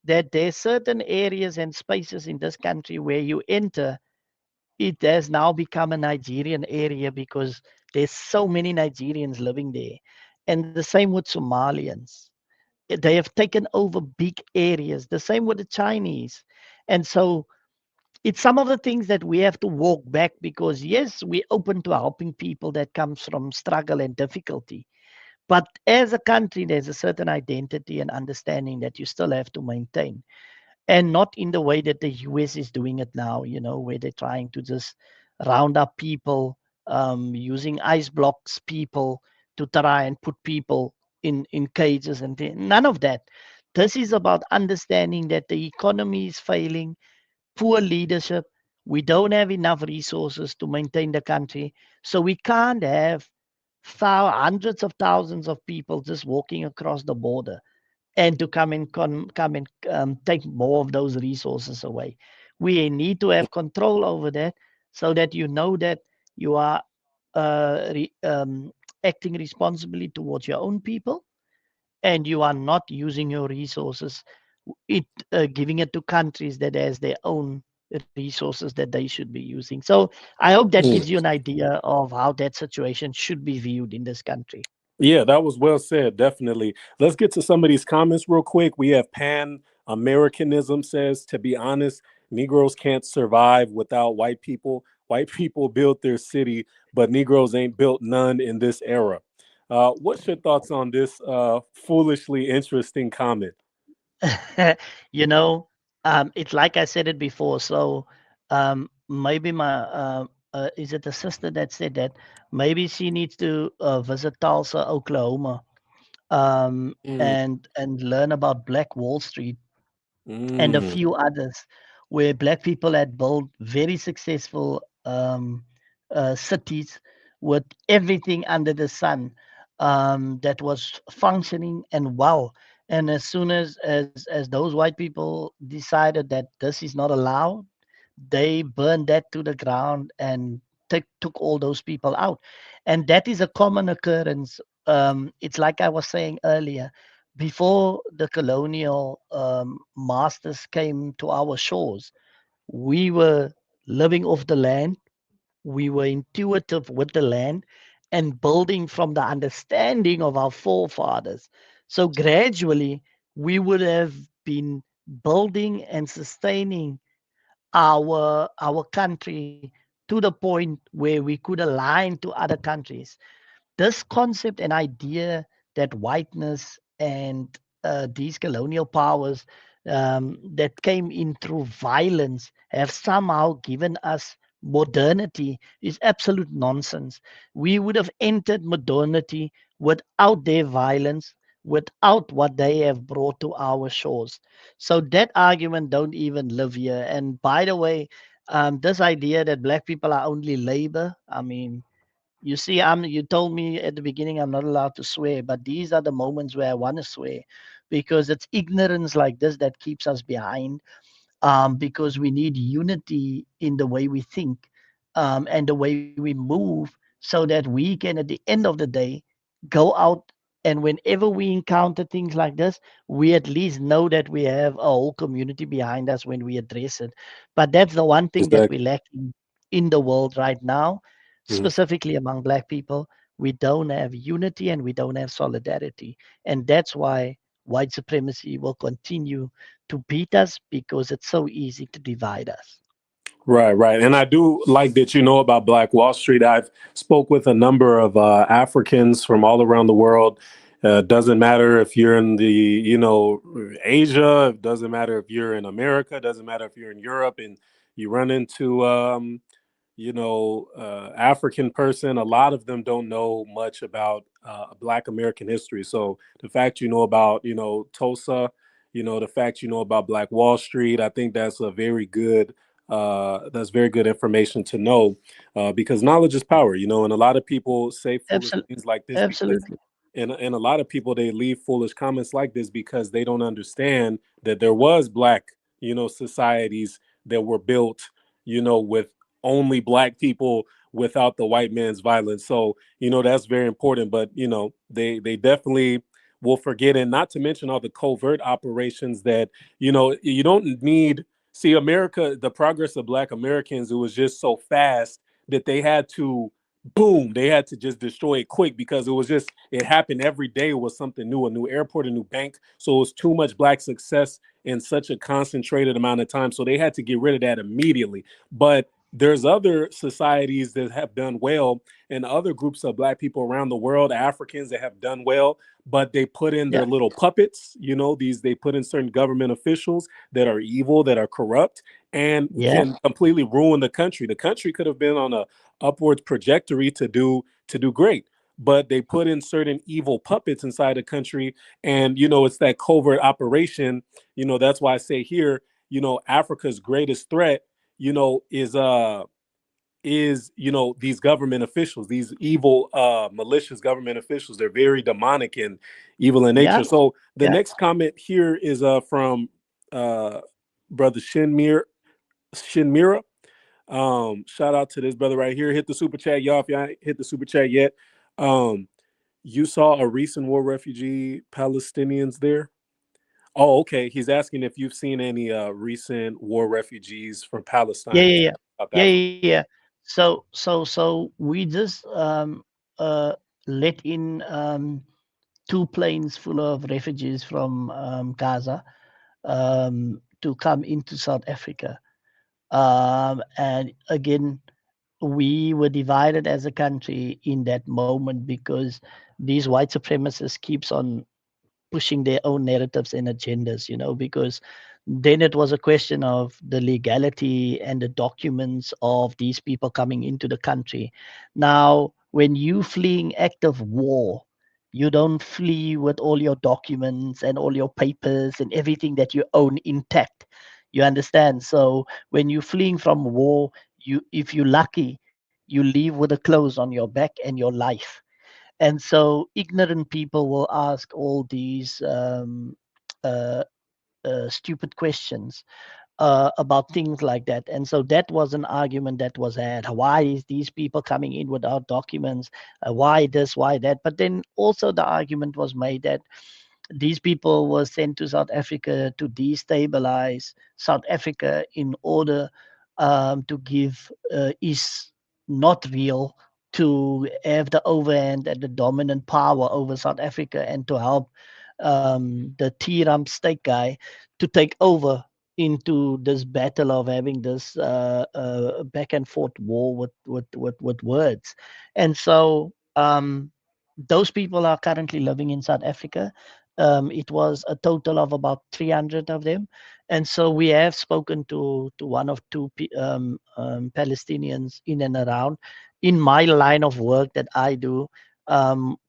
that there's certain areas and spaces in this country where you enter, it has now become a Nigerian area because there's so many Nigerians living there. And the same with Somalians. They have taken over big areas. The same with the Chinese. And so it's some of the things that we have to walk back, because yes, we're open to helping people that comes from struggle and difficulty. But as a country, there's a certain identity and understanding that you still have to maintain, and not in the way that the US is doing it now, where they're trying to just round up people, using ice blocks people to try and put people in cages and none of that. This is about understanding that the economy is failing, poor leadership. We don't have enough resources to maintain the country. So we can't have hundreds of thousands of people just walking across the border and to come and take more of those resources away. We need to have control over that, so that you know that you are acting responsibly towards your own people, and you are not using your resources, it giving it to countries that has their own resources that they should be using. So I hope that gives you an idea of how that situation should be viewed in this country. Yeah, that was well said. Definitely. Let's get to some of these comments real quick. We have Pan Americanism says, to be honest, Negroes can't survive without white people. White people built their city, but Negroes ain't built none in this era. What's your thoughts on this foolishly interesting comment? you know, it's like I said it before. So maybe is it a sister that said that? Maybe she needs to visit Tulsa, Oklahoma, Mm, and learn about Black Wall Street and a mm, few others, where black people had built very successful cities with everything under the sun, that was functioning and well. And as soon as those white people decided that this is not allowed, they burned that to the ground and took all those people out. And that is a common occurrence. It's like I was saying earlier, before the colonial masters came to our shores, we were living off the land, we were intuitive with the land, and building from the understanding of our forefathers. So gradually, we would have been building and sustaining our country to the point where we could align to other countries. This concept and idea that whiteness and these colonial powers that came in through violence have somehow given us modernity is absolute nonsense. We would have entered modernity without their violence, without what they have brought to our shores. So that argument don't even live here. And by the way, this idea that black people are only labor, I mean, you see, you told me at the beginning I'm not allowed to swear, but these are the moments where I want to swear, because it's ignorance like this that keeps us behind, because we need unity in the way we think, and the way we move, so that we can, at the end of the day, go out, and whenever we encounter things like this, we at least know that we have a whole community behind us when we address it. But that's the one thing that we exactly. lack in the world right now, Mhm. specifically among black people. We don't have unity and we don't have solidarity. And that's why white supremacy will continue to beat us, because it's so easy to divide us. Right, right. And I do like that you know about Black Wall Street. I've spoke with a number of Africans from all around the world. Doesn't matter if you're in the, Asia. It doesn't matter if you're in America. It doesn't matter if you're in Europe and you run into, African person. A lot of them don't know much about Black American history. So the fact you know about, Tulsa, the fact you know about Black Wall Street, I think that's very good information to know, because knowledge is power, and a lot of people say foolish Absolutely. things like this because Absolutely. and a lot of people they leave foolish comments like this because they don't understand that there was black, societies that were built, with only black people without the white man's violence. So, that's very important. But, they definitely will forget, and not to mention all the covert operations that, you don't need. See, America, the progress of black Americans, it was just so fast that they had to boom, they had to just destroy it quick because it was just it happened every day. It was something new, a new airport, a new bank. So it was too much black success in such a concentrated amount of time. So they had to get rid of that immediately. But there's other societies that have done well and other groups of black people around the world, Africans that have done well, but they put in Yeah, their little puppets, these they put in certain government officials that are evil, that are corrupt, and yeah, can completely ruin the country. The country could have been on a upwards trajectory to do great, but they put in certain evil puppets inside the country, and it's that covert operation. That's why I say here, Africa's greatest threat, is these government officials, these evil malicious government officials. They're very demonic and evil in yeah, nature. So the yeah. next comment here is from uh brother Shinmira. Shout out to this brother right here. Hit the super chat, y'all. If y'all ain't hit the super chat yet, um, you saw a recent war refugee Palestinians there. Oh, okay. He's asking if you've seen any recent war refugees from Yeah, Palestine, yeah, South yeah, Africa. yeah, yeah. So we just let in two planes full of refugees from Gaza to come into South Africa. And again, we were divided as a country in that moment because these white supremacists keeps on pushing their own narratives and agendas, because then it was a question of the legality and the documents of these people coming into the country. Now, when you fleeing active war, you don't flee with all your documents and all your papers and everything that you own intact. You understand? So when you're fleeing from war, if you're lucky, you leave with the clothes on your back and your life. And so ignorant people will ask all these uh, stupid questions about things like that. And so that was an argument that was had. Why is these people coming in without documents? Why this? Why that? But then also the argument was made that these people were sent to South Africa to destabilize South Africa in order to give is not real to have the overhand and the dominant power over South Africa and to help the T-Rump state guy to take over into this battle of having this back and forth war with words. And so those people are currently living in South Africa. It was a total of about 300 of them. And so we have spoken to one of two Palestinians in and around. In my line of work that I do,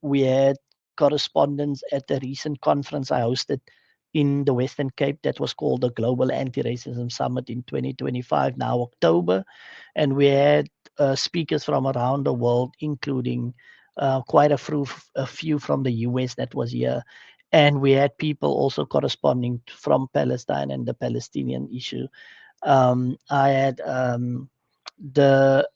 we had correspondence at the recent conference I hosted in the Western Cape that was called the Global Anti-Racism Summit in 2025, now October. And we had speakers from around the world, including quite a few from the US that was here. And we had people also corresponding from Palestine and the Palestinian issue. I had the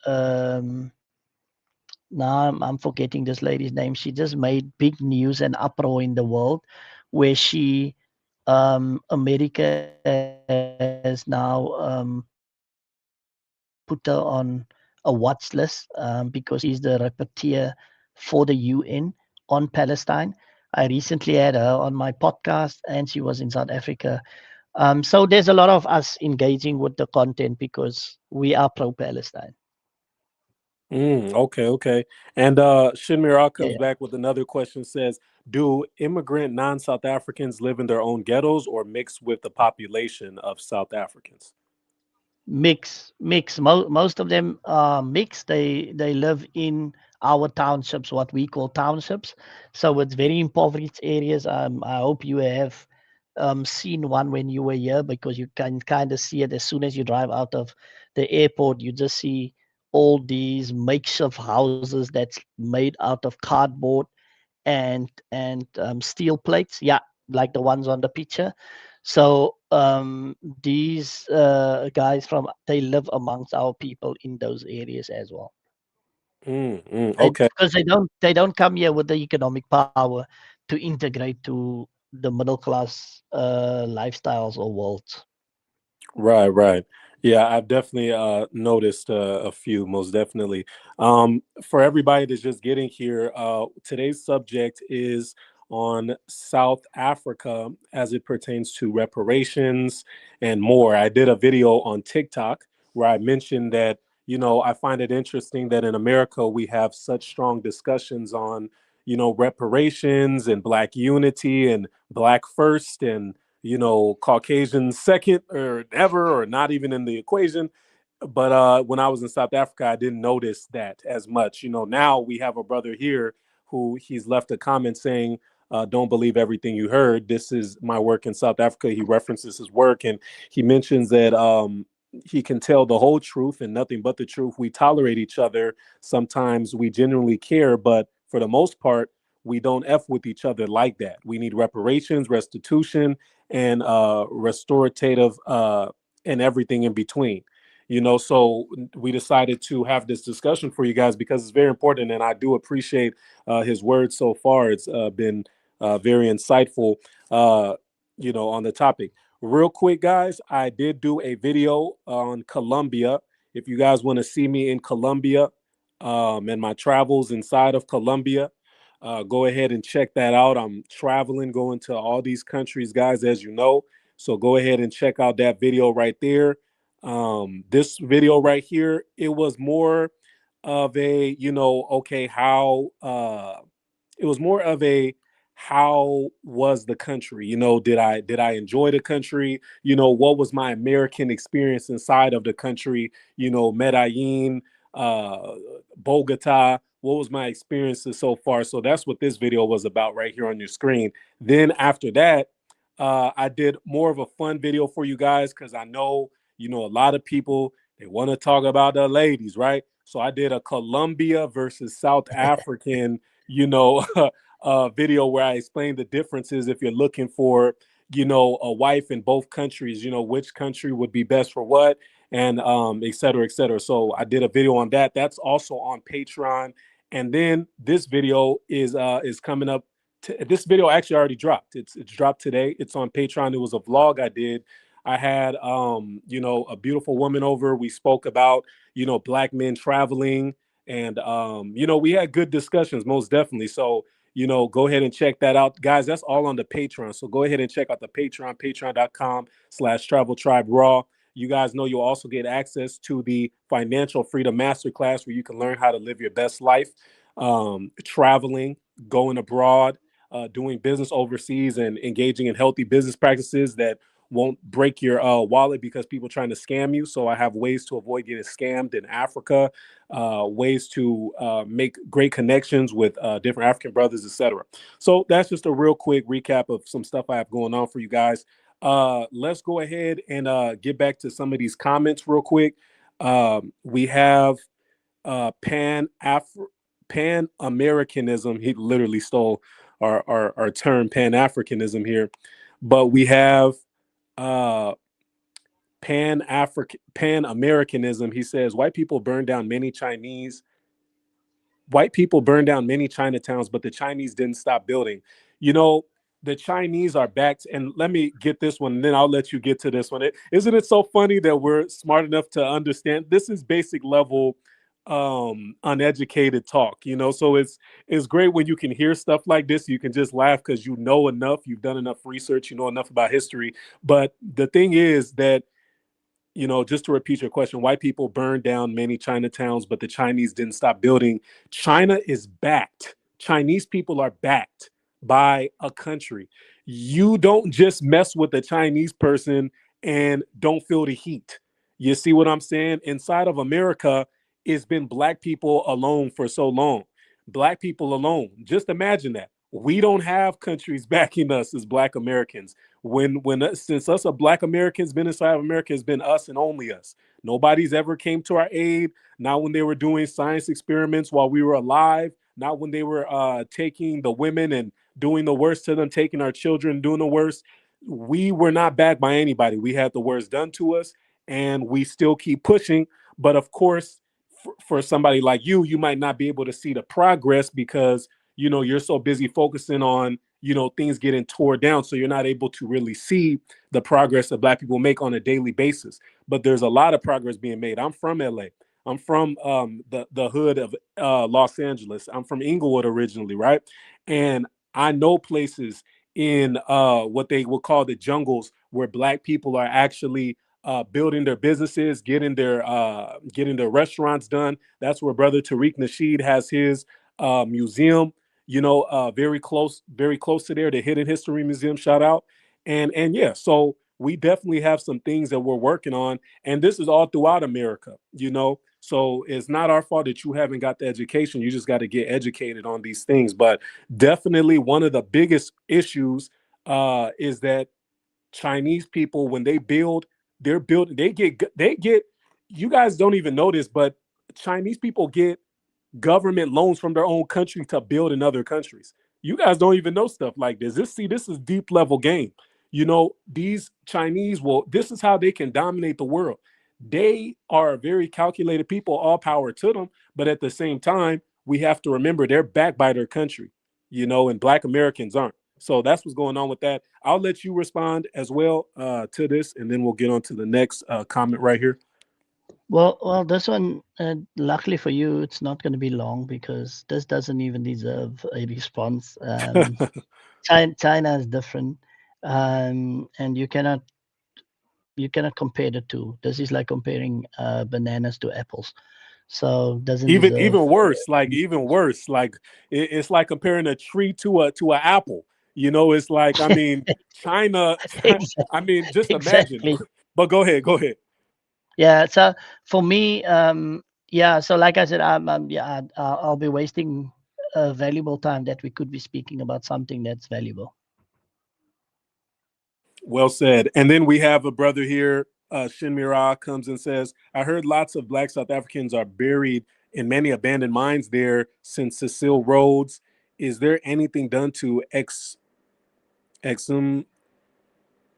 now I'm forgetting this lady's name. She just made big news and uproar in the world, where America has now put her on a watch list because she's the rapporteur for the UN on Palestine. I recently had her on my podcast, and she was in South Africa. So there's a lot of us engaging with the content because we are pro-Palestine. Okay, okay. And Shinmira Yeah, comes back with another question. Says, do immigrant non-South Africans live in their own ghettos or mix with the population of South Africans? mix. Most of them are mixed. They live in our townships, what we call townships. So it's very impoverished areas. I hope you have seen one when you were here, because you can kind of see it as soon as you drive out of the airport. You just see all these makeshift houses that's made out of cardboard and steel plates. Yeah, like the ones on the picture. So these guys from they live amongst our people in those areas as well. Okay. Because they don't come here with the economic power to integrate to the middle class lifestyles or worlds. Right, right. Yeah, I've definitely noticed a few, most definitely. For everybody that's just getting here, today's subject is on South Africa as it pertains to reparations and more. I did a video on TikTok where I mentioned that, I find it interesting that in America we have such strong discussions on, reparations and Black unity and Black first and Caucasian second or never or not even in the equation. But when I was in South Africa, I didn't notice that as much. Now we have a brother here who he's left a comment saying, don't believe everything you heard. This is my work in South Africa. He references his work and he mentions that he can tell the whole truth and nothing but the truth. We tolerate each other. Sometimes we genuinely care, but for the most part, we don't F with each other like that. We need reparations, restitution, and restorative and everything in between. So we decided to have this discussion for you guys because it's very important, and I do appreciate his words so far. It's been very insightful, on the topic. Real quick, guys, I did do a video on Colombia. If you guys want to see me in Colombia and my travels inside of Colombia, go ahead and check that out. I'm traveling, going to all these countries, guys, as you know. So go ahead and check out that video right there. This video right here, it was more of a, okay, how it was more of a how was the country? Did I enjoy the country? What was my American experience inside of the country? Medellin, uh, Bogota. What was my experiences so far? So that's what this video was about right here on your screen. Then after that, I did more of a fun video for you guys because I know a lot of people they want to talk about the ladies, right? So I did a Colombia versus South African, video where I explained the differences if you're looking for, a wife in both countries, which country would be best for what, and et cetera, et cetera. So I did a video on that. That's also on Patreon. And then this video is coming up. This video actually already dropped. It's dropped today. It's on Patreon. It was a vlog I did. I had a beautiful woman over. We spoke about, Black men traveling and we had good discussions, most definitely. So, go ahead and check that out. Guys, that's all on the Patreon. So go ahead and check out the Patreon, patreon.com/traveltriberaw. You guys know you'll also get access to the Financial Freedom Masterclass where you can learn how to live your best life, traveling, going abroad, doing business overseas, and engaging in healthy business practices that won't break your wallet because people trying to scam you. So I have ways to avoid getting scammed in Africa, ways to make great connections with different African brothers, etc. So that's just a real quick recap of some stuff I have going on for you guys. Let's go ahead and get back to some of these comments real quick. We have Pan Americanism. He literally stole our term Pan Africanism here, but we have Pan Americanism. He says white people burned down many Chinatowns, but the Chinese didn't stop building. You know, the Chinese are backed, and let me get this one, and then I'll let you get to this one. Isn't it so funny that we're smart enough to understand this is basic level uneducated talk, so it's great when you can hear stuff like this. You can just laugh because you know enough, you've done enough research, you know enough about history. But the thing is that, just to repeat your question, white people burned down many Chinatowns, but the Chinese didn't stop building. China is backed. Chinese people are backed by a country. You don't just mess with a Chinese person and don't feel the heat. You see what I'm saying? Inside of America, it's been Black people alone for so long. Black people alone. Just imagine that. We don't have countries backing us as Black Americans. Since us Black Americans been inside of America, it's been us and only us. Nobody's ever came to our aid. Not when they were doing science experiments while we were alive. Not when they were taking the women and doing the worst to them, taking our children, doing the worst. We were not backed by anybody. We had the worst done to us, and we still keep pushing. But of course, for somebody like you might not be able to see the progress because you're so busy focusing on things getting tore down, so you're not able to really see the progress that Black people make on a daily basis. but there's a lot of progress being made. I'm from LA. I'm from the hood of Los Angeles. I'm from Inglewood originally, right? And I know places in what they would call the jungles where black people are actually building their businesses, getting their restaurants done. That's where Brother Tariq Nasheed has his museum. Very close to there, the Hidden History Museum. Shout out, and yeah, so we definitely have some things that we're working on, and this is all throughout America. So it's not our fault that you haven't got the education. You just got to get educated on these things. But definitely, one of the biggest issues is that Chinese people, when they build, they're building. They get. You guys don't even know this, but Chinese people get government loans from their own country to build in other countries. You guys don't even know stuff like this. This is deep level game. These Chinese this is how they can dominate the world. They are very calculated people, all power to them, but at the same time, we have to remember they're backed by their country, and black Americans aren't. So that's what's going on with that. I'll let you respond as well to this, and then we'll get on to the next comment right here. Well, this one, luckily for you, it's not going to be long because this doesn't even deserve a response. China is different, and you cannot compare the two. This is like comparing bananas to apples, so doesn't deserve. Even worse, like it's like comparing a tree to an apple. It's like, I mean, China. I mean, just imagine. Exactly. But go ahead. Yeah. So for me, yeah. So like I said, yeah, I'll be wasting valuable time that we could be speaking about something that's valuable. Well said. And then we have a brother here, Shinmira, comes and says, I heard lots of black South Africans are buried in many abandoned mines there since Cecil Rhodes. Is there anything done to exhume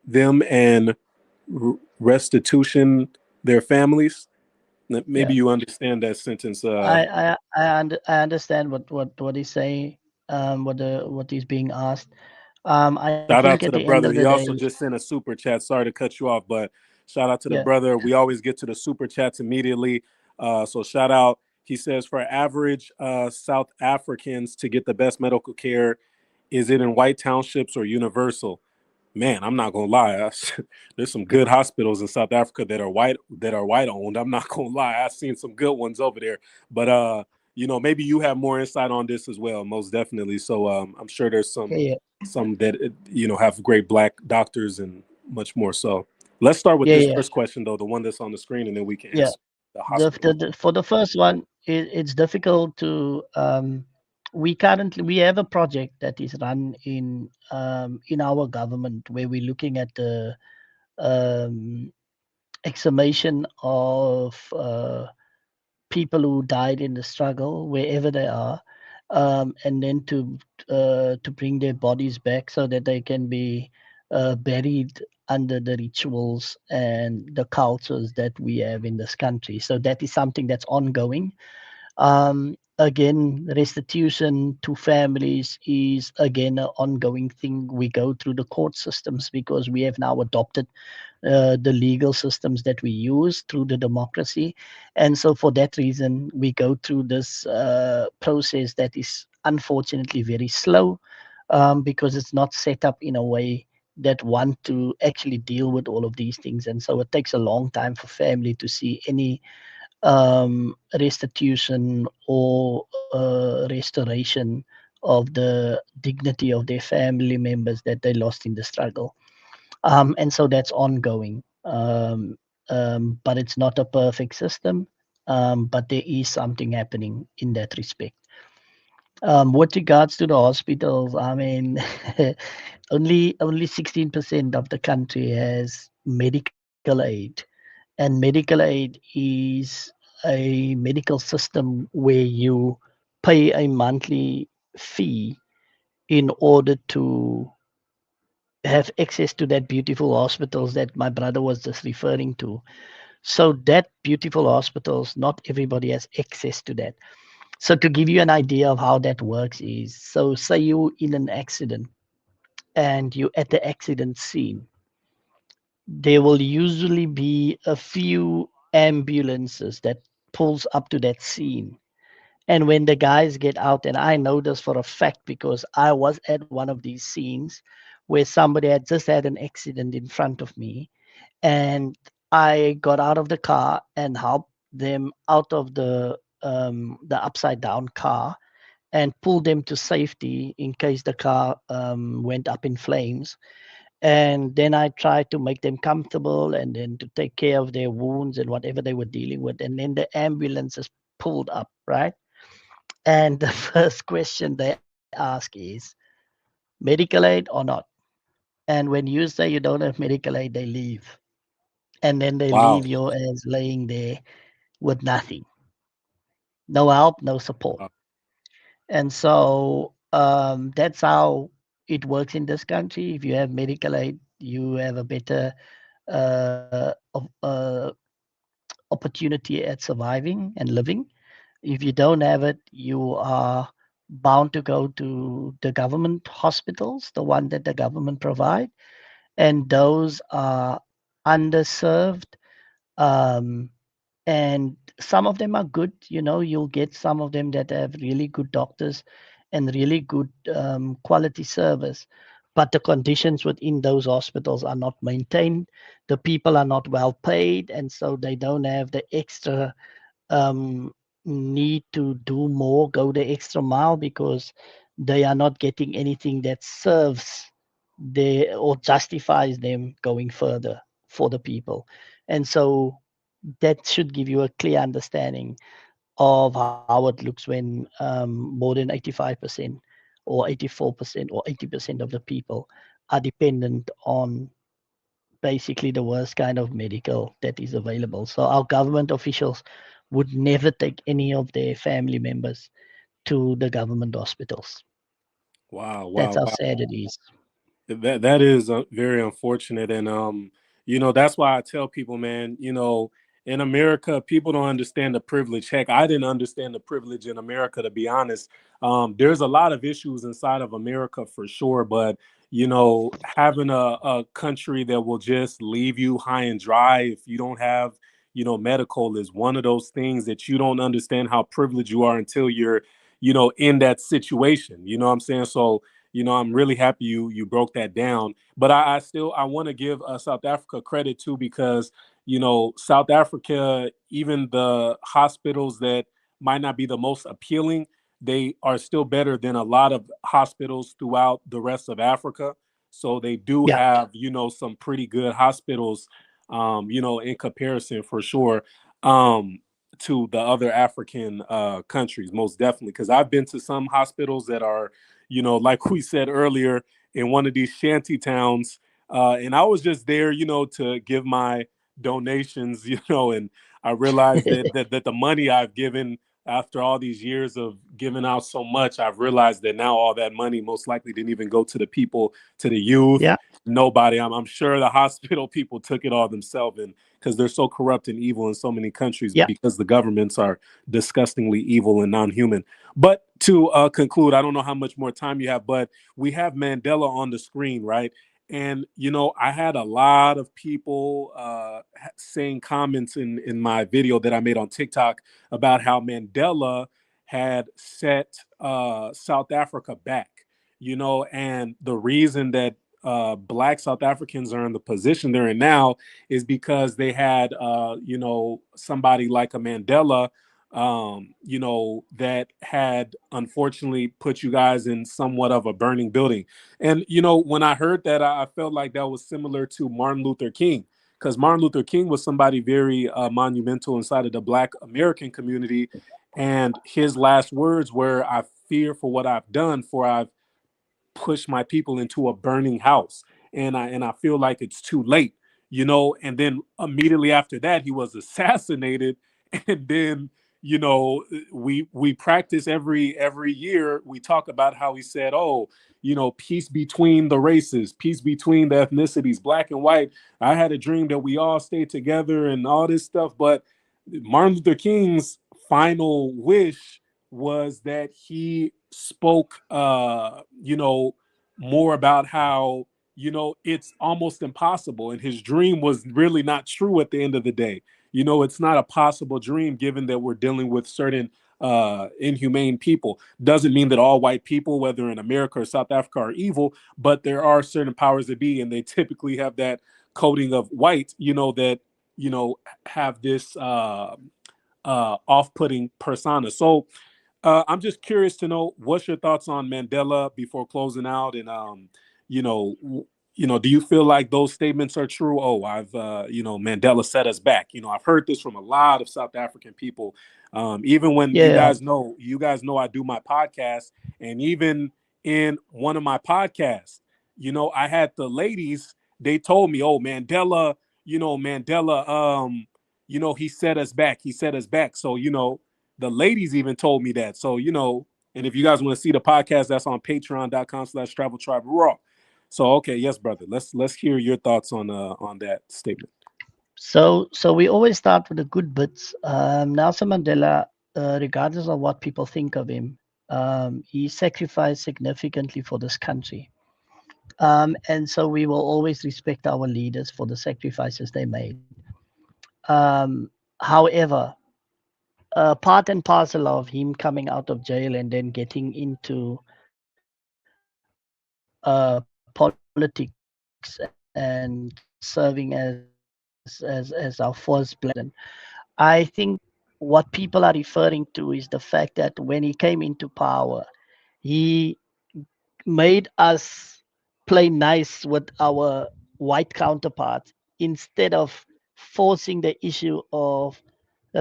them and restitution their families? Maybe Yeah. you understand that sentence. I understand what he's saying, what he's being asked. I Shout think at out the to the end of brother. the He day, also just sent a super chat. Sorry to cut you off, but shout out to the yeah, brother. We always get to the super chats immediately. So shout out. He says, for average South Africans to get the best medical care, is it in white townships or universal? Man, I'm not gonna lie. There's some good hospitals in South Africa that are white owned. I'm not gonna lie. I've seen some good ones over there. But maybe you have more insight on this as well, most definitely. So I'm sure there's yeah, yeah, some that have great black doctors and much more. So let's start with yeah, this yeah, first question though, the one that's on the screen, and then we can yeah. answer the hospital. For the first one, it's difficult to. We have a project that is run in our government where we're looking at the um, exhumation of people who died in the struggle wherever they are, and then to bring their bodies back so that they can be buried under the rituals and the cultures that we have in this country. So that is something that's ongoing. Again, restitution to families is again an ongoing thing. We go through the court systems because we have now adopted the legal systems that we use through the democracy. And so, for that reason, we go through this process that is unfortunately very slow because it's not set up in a way that want to actually deal with all of these things. And so, it takes a long time for family to see any restitution or restoration of the dignity of their family members that they lost in the struggle. And so that's ongoing. But it's not a perfect system. But there is something happening in that respect. With regards to the hospitals, I mean, only 16% of the country has medical aid, and medical aid is a medical system where you pay a monthly fee in order to have access to that beautiful hospitals that my brother was just referring to. So that beautiful hospitals, not everybody has access to that. So to give you an idea of how that works is, so say you in an accident and you at the accident scene, there will usually be a few ambulances that pulls up to that scene. And when the guys get out, and I know this for a fact because I was at one of these scenes where somebody had just had an accident in front of me, and I got out of the car and helped them out of the upside down car and pulled them to safety in case the car went up in flames. And then I tried to make them comfortable and then to take care of their wounds and whatever they were dealing with. And then the ambulances pulled up, right? And the first question they ask is medical aid or not? And when you say you don't have medical aid, they leave. And then they Wow. leave your ass laying there with nothing, no help, no support. And so that's how it works in this country. If you have medical aid, you have a better opportunity at surviving and living. If you don't have it, you are bound to go to the government hospitals, the one that the government provide, and those are underserved. Um, and some of them are good. You'll get some of them that have really good doctors and really good quality service, but the conditions within those hospitals are not maintained. The people are not well paid, and so they don't have the extra um, need to do more, go the extra mile, because they are not getting anything that serves or justifies them going further for the people. And so that should give you a clear understanding of how it looks when more than 85% or 84% or 80% of the people are dependent on basically the worst kind of medical that is available. So our government officials would never take any of their family members to the government hospitals. Wow. That's Wow. how Wow. sad it is. That is very unfortunate, and that's why I tell people, man, in America, people don't understand the privilege. Heck, I didn't understand the privilege in America, to be honest. There's a lot of issues inside of America for sure, but having a country that will just leave you high and dry if you don't have, medical is one of those things that you don't understand how privileged you are until you're, in that situation. You know what I'm saying? So I'm really happy you broke that down. But I still I want to give South Africa credit too, because South Africa, even the hospitals that might not be the most appealing, they are still better than a lot of hospitals throughout the rest of Africa. So they do Yeah, have some pretty good hospitals, in comparison for sure. Um, to the other African countries, most definitely. Because I've been to some hospitals that are like we said earlier, in one of these shanty towns. And I was just there, to give my donations, and I realized that the money I've given after all these years of giving out so much, I've realized that now all that money most likely didn't even go to the people, to the youth. yeah, Nobody. I'm sure the hospital people took it all themselves, and because they're so corrupt and evil in so many countries, yeah. because the governments are disgustingly evil and non-human. But to conclude, I don't know how much more time you have, but we have Mandela on the screen, right? And I had a lot of people saying comments in my video that I made on TikTok about how Mandela had set South Africa back. And the reason that Black South Africans are in the position they're in now is because they had somebody like a Mandela, that had unfortunately put you guys in somewhat of a burning building. And when I heard that, I felt like that was similar to Martin Luther King, because Martin Luther King was somebody very monumental inside of the Black American community, and his last words were, "I fear for what I've done, for I've push my people into a burning house, and I feel like it's too late." And then immediately after that he was assassinated. And then we practice every year, we talk about how he said, "Oh, peace between the races, peace between the ethnicities, black and white. I had a dream that we all stay together," and all this stuff. But Martin Luther King's final wish was that he spoke more about how it's almost impossible. And his dream was really not true at the end of the day. It's not a possible dream given that we're dealing with certain inhumane people. Doesn't mean that all white people, whether in America or South Africa, are evil, but there are certain powers that be, and they typically have that coating of white, that, have this off-putting persona. So I'm just curious to know what's your thoughts on Mandela before closing out, and you know, do you feel like those statements are true? Oh, Mandela set us back. I've heard this from a lot of South African people. Even when Yeah. you guys know I do my podcast, and even in one of my podcasts, I had the ladies. They told me, "Oh, Mandela, he set us back. He set us back." So the ladies even told me that. So, and if you guys want to see the podcast, that's on patreon.com/traveltriberaw. So, okay, yes, brother. Let's hear your thoughts on that statement. So we always start with the good bits. Nelson Mandela, regardless of what people think of him, he sacrificed significantly for this country. And so we will always respect our leaders for the sacrifices they made. However, part and parcel of him coming out of jail and then getting into politics and serving as our first black president, I think what people are referring to is the fact that when he came into power, he made us play nice with our white counterparts instead of forcing the issue of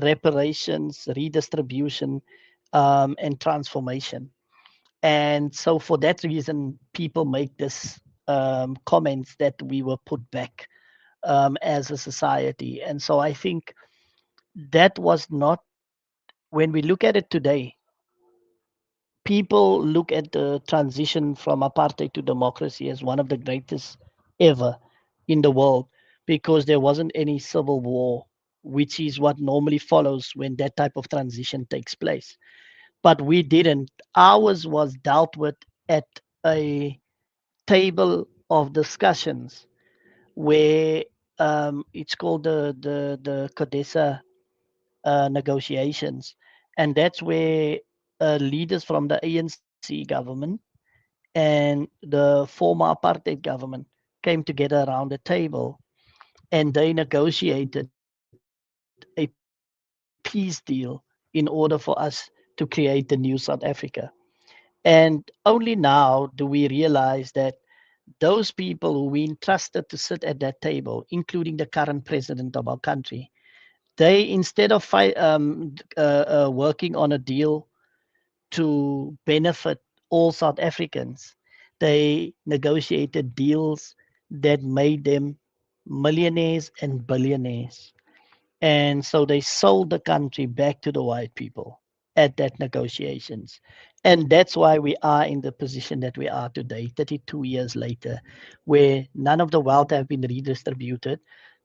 reparations, redistribution, and transformation. And so, for that reason, people make this comments that we were put back as a society. And so, I think that was not, when we look at it today, people look at the transition from apartheid to democracy as one of the greatest ever in the world because there wasn't any civil war, which is what normally follows when that type of transition takes place. But we didn't. Ours was dealt with at a table of discussions where it's called the CODESA negotiations, and that's where leaders from the ANC government and the former apartheid government came together around the table and they negotiated a peace deal in order for us to create the new South Africa. And only now do we realize that those people who we entrusted to sit at that table, including the current president of our country, they, instead of working on a deal to benefit all South Africans, they negotiated deals that made them millionaires and billionaires. And so they sold the country back to the white people at that negotiations. And that's why we are in the position that we are today, 32 years later, where none of the wealth have been redistributed,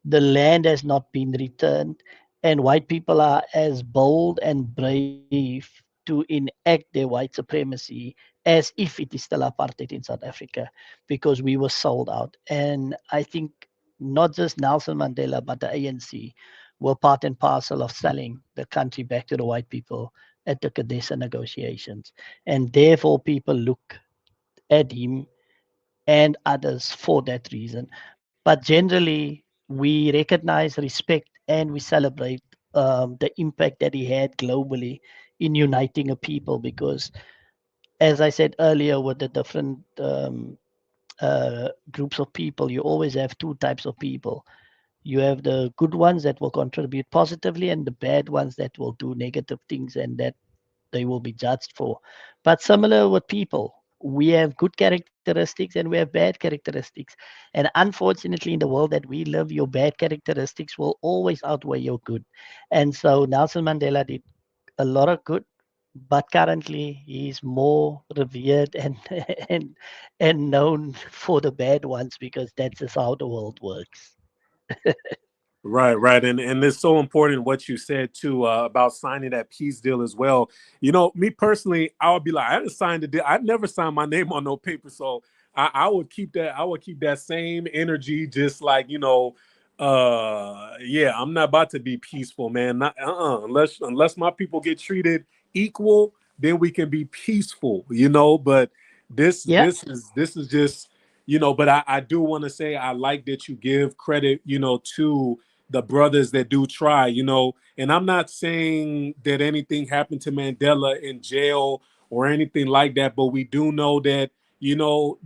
the land has not been returned, and white people are as bold and brave to enact their white supremacy as if it is still apartheid in South Africa, because we were sold out. And I think not just Nelson Mandela, but the ANC were part and parcel of selling the country back to the white people at the Cadessa negotiations. And therefore, people look at him and others for that reason. But generally, we recognize, respect, and we celebrate the impact that he had globally in uniting a people because, as I said earlier, with the different groups of people, you always have two types of people. You have the good ones that will contribute positively and the bad ones that will do negative things and that they will be judged for. But similar with people, we have good characteristics and we have bad characteristics. And unfortunately, in the world that we live, your bad characteristics will always outweigh your good. And so Nelson Mandela did a lot of good, but currently he's more revered and and and known for the bad ones because that's just how the world works. Right, right, and it's so important what you said too about signing that peace deal as well. Me personally, I would be like, I didn't sign the deal. I'd never sign my name on no paper, so I would keep that. I would keep that same energy, just like, yeah, I'm not about to be peaceful, man. Not unless my people get treated equal, then we can be peaceful, But Yeah, this is just, But I do want to say I like that you give credit, to the brothers that do try, And I'm not saying that anything happened to Mandela in jail or anything like that, but we do know that,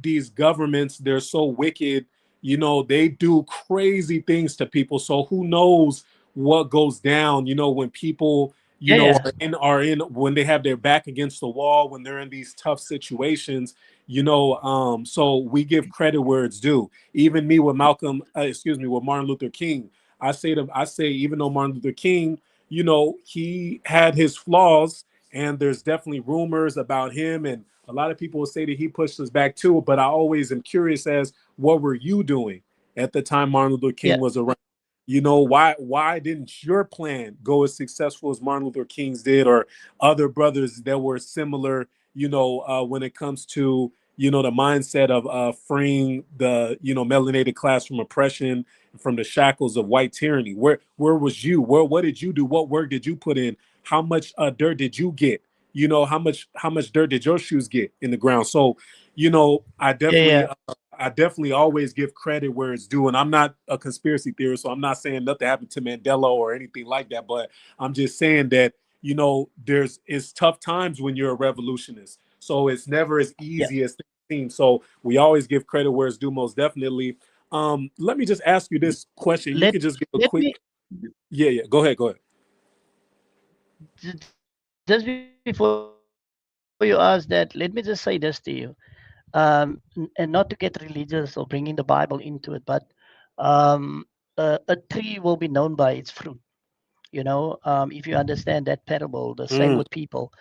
these governments, they're so wicked, they do crazy things to people. So who knows what goes down, when people, yeah, yeah, are in when they have their back against the wall, when they're in these tough situations, so we give credit where it's due. Even me with with Martin Luther King, I say, even though Martin Luther King, he had his flaws, and there's definitely rumors about him, and a lot of people will say that he pushed us back too. But I always am curious as, what were you doing at the time Martin Luther King yeah, was around? Why didn't your plan go as successful as Martin Luther King's did, or other brothers that were similar, when it comes to, the mindset of freeing the, melanated class from oppression, from the shackles of white tyranny? Where was you? What did you do? What work did you put in? How much dirt did you get? How much dirt did your shoes get in the ground? So, yeah, yeah. I definitely always give credit where it's due. And I'm not a conspiracy theorist, so I'm not saying nothing happened to Mandela or anything like that. But I'm just saying that, it's tough times when you're a revolutionist. So it's never as Yeah. easy as things seem. So we always give credit where it's due, most definitely. Let me just ask you this question. You Let could just give a let quick. me Yeah, yeah. Go ahead. Go ahead. just before you ask that, let me just say this to you. And not to get religious or bringing the Bible into it, but um, a tree will be known by its fruit. If you understand that parable, the same with Mm. people.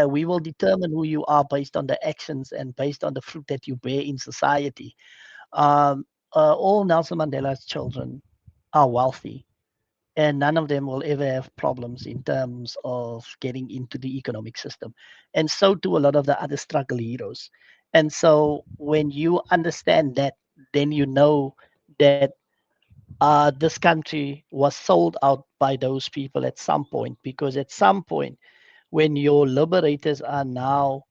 We will determine who you are based on the actions and based on the fruit that you bear in society. Um, all Nelson Mandela's children are wealthy, and none of them will ever have problems in terms of getting into the economic system. And so do a lot of the other struggle heroes. And so when you understand that, then you know that this country was sold out by those people at some point, because at some point, when your liberators are now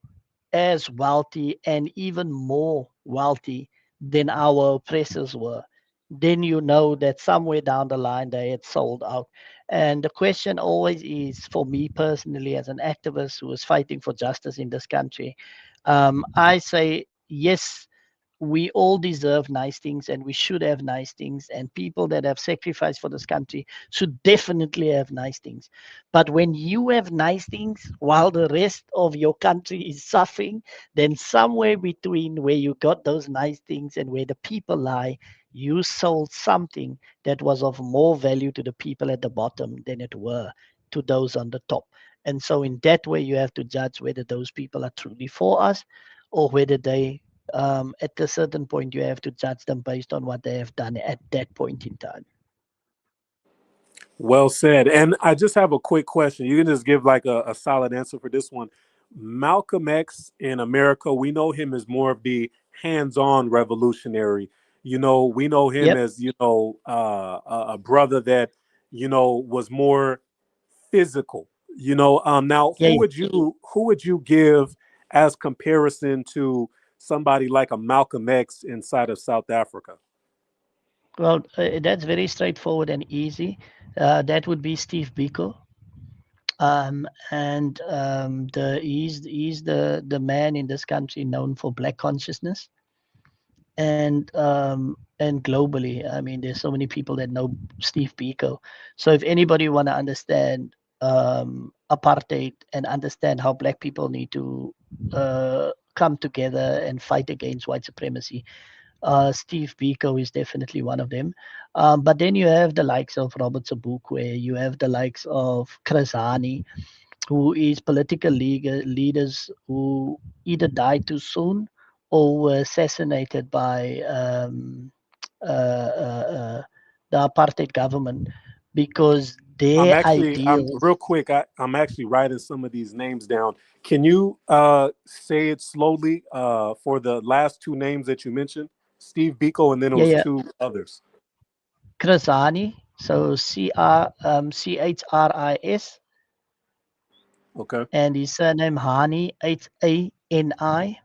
as wealthy and even more wealthy than our oppressors were, then you know that somewhere down the line they had sold out. And the question always is, for me personally, as an activist who is fighting for justice in this country, I say yes, we all deserve nice things and we should have nice things, and people that have sacrificed for this country should definitely have nice things. But when you have nice things while the rest of your country is suffering, then somewhere between where you got those nice things and where the people lie, you sold something that was of more value to the people at the bottom than it were to those on the top. And so in that way you have to judge whether those people are truly for us, or whether they, at a certain point, you have to judge them based on what they have done at that point in time. Well said. And I just have a quick question. You can just give like a solid answer for this one. Malcolm X in America, we know him as more of the hands-on revolutionary. We know him Yep. as, a brother that, was more physical. Now Yeah, yeah. who would you give as comparison to somebody like a Malcolm X inside of South Africa? Well, that's very straightforward and easy. That would be Steve Biko. And he's the man in this country known for black consciousness, and globally. I mean, there's so many people that know Steve Biko. So if anybody want to understand apartheid and understand how black people need to come together and fight against white supremacy, Steve Biko is definitely one of them. But then you have the likes of Robert Sobukwe, you have the likes of Chris Hani, who is political leaders who either died too soon or were assassinated by uh, uh, uh, the apartheid government, because I'm their actually, I'm ideals. real quick. I'm actually writing some of these names down. Can you say it slowly for the last two names that you mentioned? Steve Biko, and then it Yeah, was yeah. two others. Krasani, so Chris, Okay. and his surname Hani, Hani,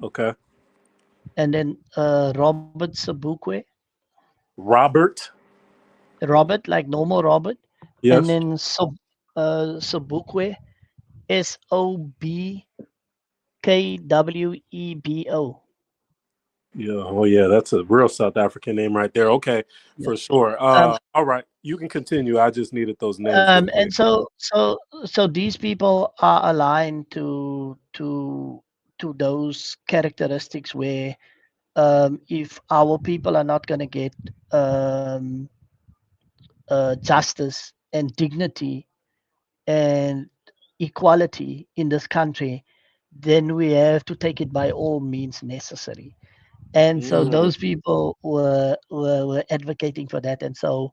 Okay. and then Robert Sabukwe, Robert. Robert like normal Robert, and Yes. then Sobukwe, Sobkwebo. Yeah. Oh, yeah. That's a real South African name right there. Okay, Yeah. for sure. Um, All right. You can continue. I just needed those names real and quick. so these people are aligned to those characteristics where if our people are not going to get um, justice and dignity and equality in this country, then we have to take it by all means necessary. And so Mm, those people were advocating for that. And so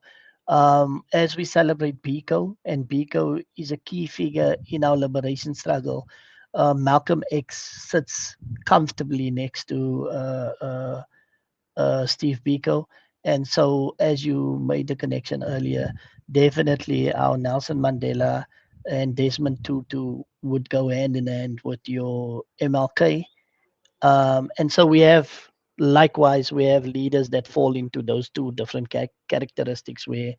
as we celebrate Biko, and Biko is a key figure in our liberation struggle, Malcolm X sits comfortably next to Steve Biko. And so, as you made the connection earlier, definitely our Nelson Mandela and Desmond Tutu would go hand in hand with your MLK. And so likewise, we have leaders that fall into those two different characteristics where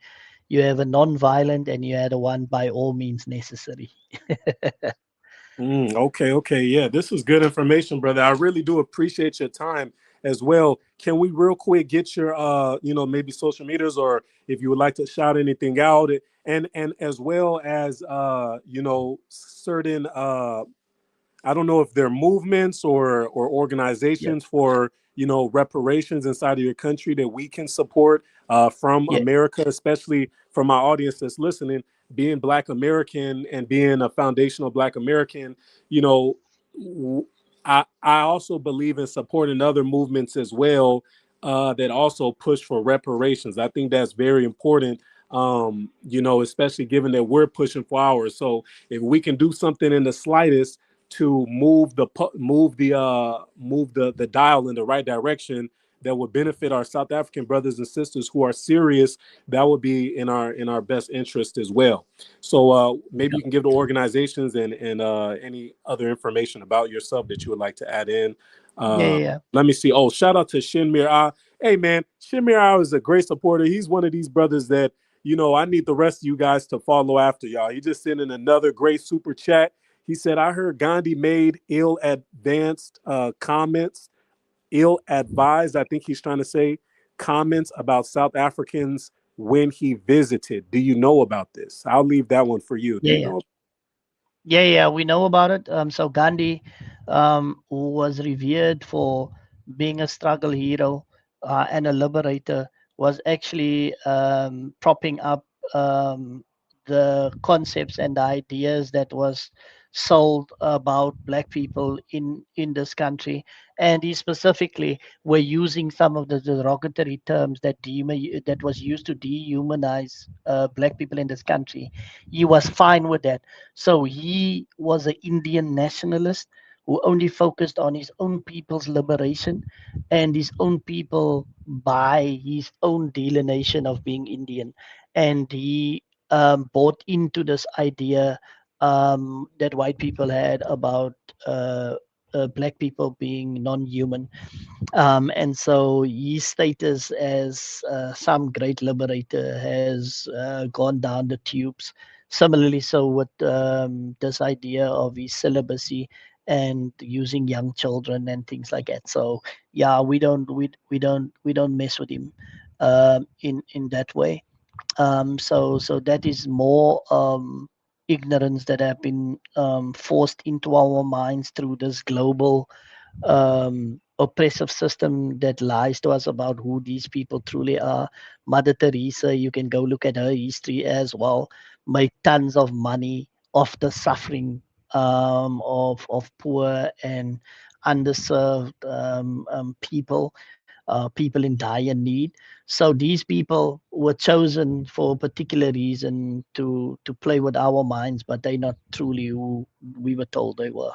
you have a non-violent and you had a one by all means necessary. okay, okay. Yeah, this was good information, brother. I really do appreciate your time as well. Can we real quick get your maybe social medias, or if you would like to shout anything out, and as well as certain I don't know if they're movements or Yeah, organizations for reparations inside of your country that we can support from yeah, America, especially from my audience that's listening. Being Black American and being a foundational Black American, you know, I also believe in supporting other movements as well that also push for reparations. I think that's very important. Especially given that we're pushing for ours. So if we can do something in the slightest to move the dial in the right direction that would benefit our South African brothers and sisters who are serious, that would be in our best interest as well. So maybe you can give the organizations and any other information about yourself that you would like to add in. yeah, uh, yeah, Let me see. Oh, shout out to Shinmir Ah. Hey man, Shinmir Ah is a great supporter. He's one of these brothers that I need the rest of you guys to follow after y'all. He just sent in another great super chat. He said, I heard Gandhi made ill-advanced comments, ill-advised, I think he's trying to say, comments about South Africans when he visited. Do you know about this? I'll leave that one for you. Do yeah, you yeah. know? Yeah, yeah, we know about it. So Gandhi, who was revered for being a struggle hero and a liberator, was actually propping up the concepts and the ideas that was sold about black people in this country, and he specifically were using some of the derogatory terms that was used to dehumanize black people in this country. He was fine with that, so he was an Indian nationalist who only focused on his own people's liberation and his own people by his own delineation of being Indian. And he bought into this idea that white people had about black people being non-human, and so his status as some great liberator has gone down the tubes. Similarly, so with this idea of his celibacy and using young children and things like that. So yeah, we don't mess with him in that way. So that is more ignorance that have been forced into our minds through this global oppressive system that lies to us about who these people truly are. Mother Teresa, you can go look at her history as well, made tons of money off the suffering of poor and underserved people. people in dire need. So these people were chosen for a particular reason to play with our minds, but they're not truly who we were told they were.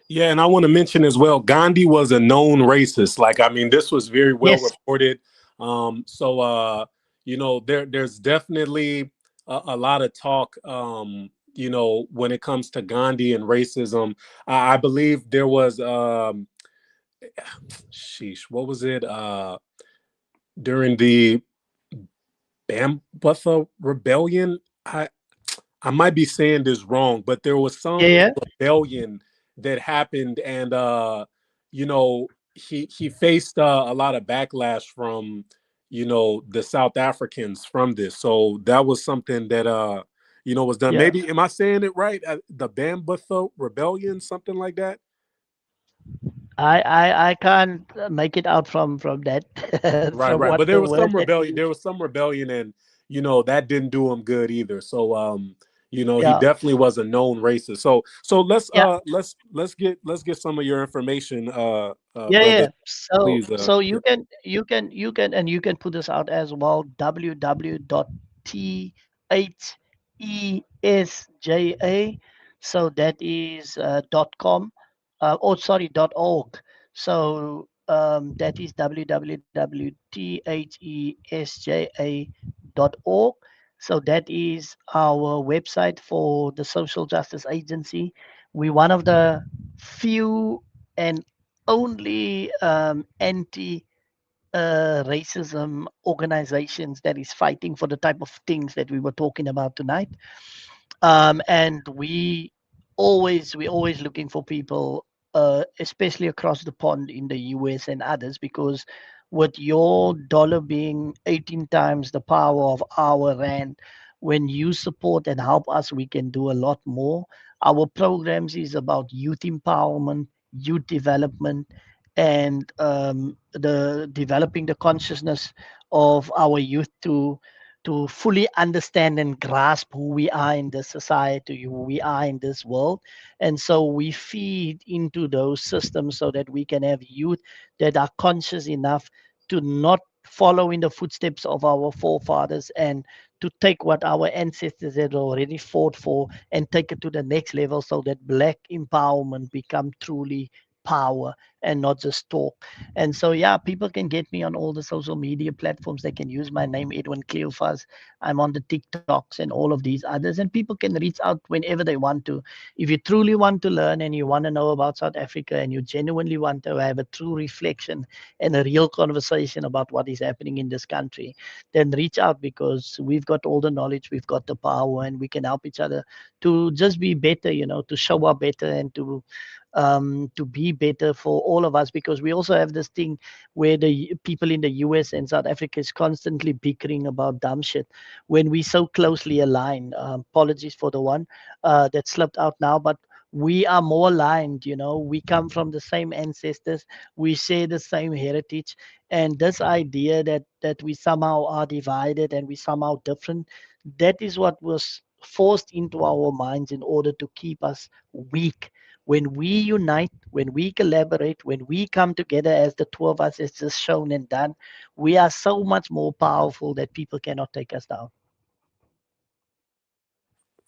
Yeah, and I want to mention as well, Gandhi was a known racist. Like, I mean, this was very well Yes. reported. There's definitely a lot of talk. When it comes to Gandhi and racism, I believe there was, sheesh, what was it? During the Bambutha rebellion. I might be saying this wrong, but there was Yeah, some yeah, rebellion that happened, and he faced a lot of backlash from the South Africans from this. So that was something that was done. yeah. Maybe am I saying it right? The Bambutha rebellion, something like that. I can't make it out from that Right, from right. what But the there was word some that you rebellion. There use. was some rebellion, and that didn't do him good either. So he Yeah, definitely was a known racist. So yeah. let's get some of your information, Yeah, brother. yeah. So Please, so yeah. you can and you can put this out as well. www.thesja. So that is .com. Oh, sorry, .org. So that is www.thesja.org. So that is our website for the Social Justice Agency. We're one of the few and only anti racism organizations that is fighting for the type of things that we were talking about tonight. And we always looking for people, especially across the pond in the US and others, because with your dollar being 18 times the power of our rand, when you support and help us, we can do a lot more. Our programs is about youth empowerment, youth development, and the developing the consciousness of our youth to fully understand and grasp who we are in this society, who we are in this world. And so we feed into those systems so that we can have youth that are conscious enough to not follow in the footsteps of our forefathers and to take what our ancestors had already fought for and take it to the next level so that black empowerment become truly power and not just talk. And so, yeah, people can get me on all the social media platforms. They can use my name, Edwin Cleofas. I'm on the TikToks and all of these others. And people can reach out whenever they want to. If you truly want to learn and you want to know about South Africa and you genuinely want to have a true reflection and a real conversation about what is happening in this country, then reach out because we've got all the knowledge, we've got the power, and we can help each other to just be better, to show up better and to be better for all of us, because we also have this thing where the people in the US and South Africa is constantly bickering about dumb shit when we so closely aligned. Apologies for the one that slipped out now, but we are more aligned. We come from the same ancestors, we share the same heritage, and this idea that we somehow are divided and we somehow different, that is what was forced into our minds in order to keep us weak. When we unite, when we collaborate, when we come together as the two of us, as just shown and done, we are so much more powerful that people cannot take us down.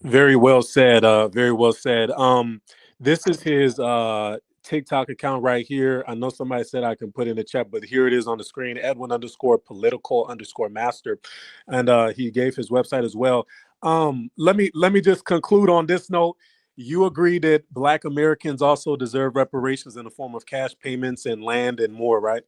Very well said. Very well said. This is his TikTok account right here. I know somebody said I can put in the chat, but here it is on the screen. Edwin underscore political underscore master, and he gave his website as well. Let me just conclude on this note. You agree that Black Americans also deserve reparations in the form of cash payments and land and more, right?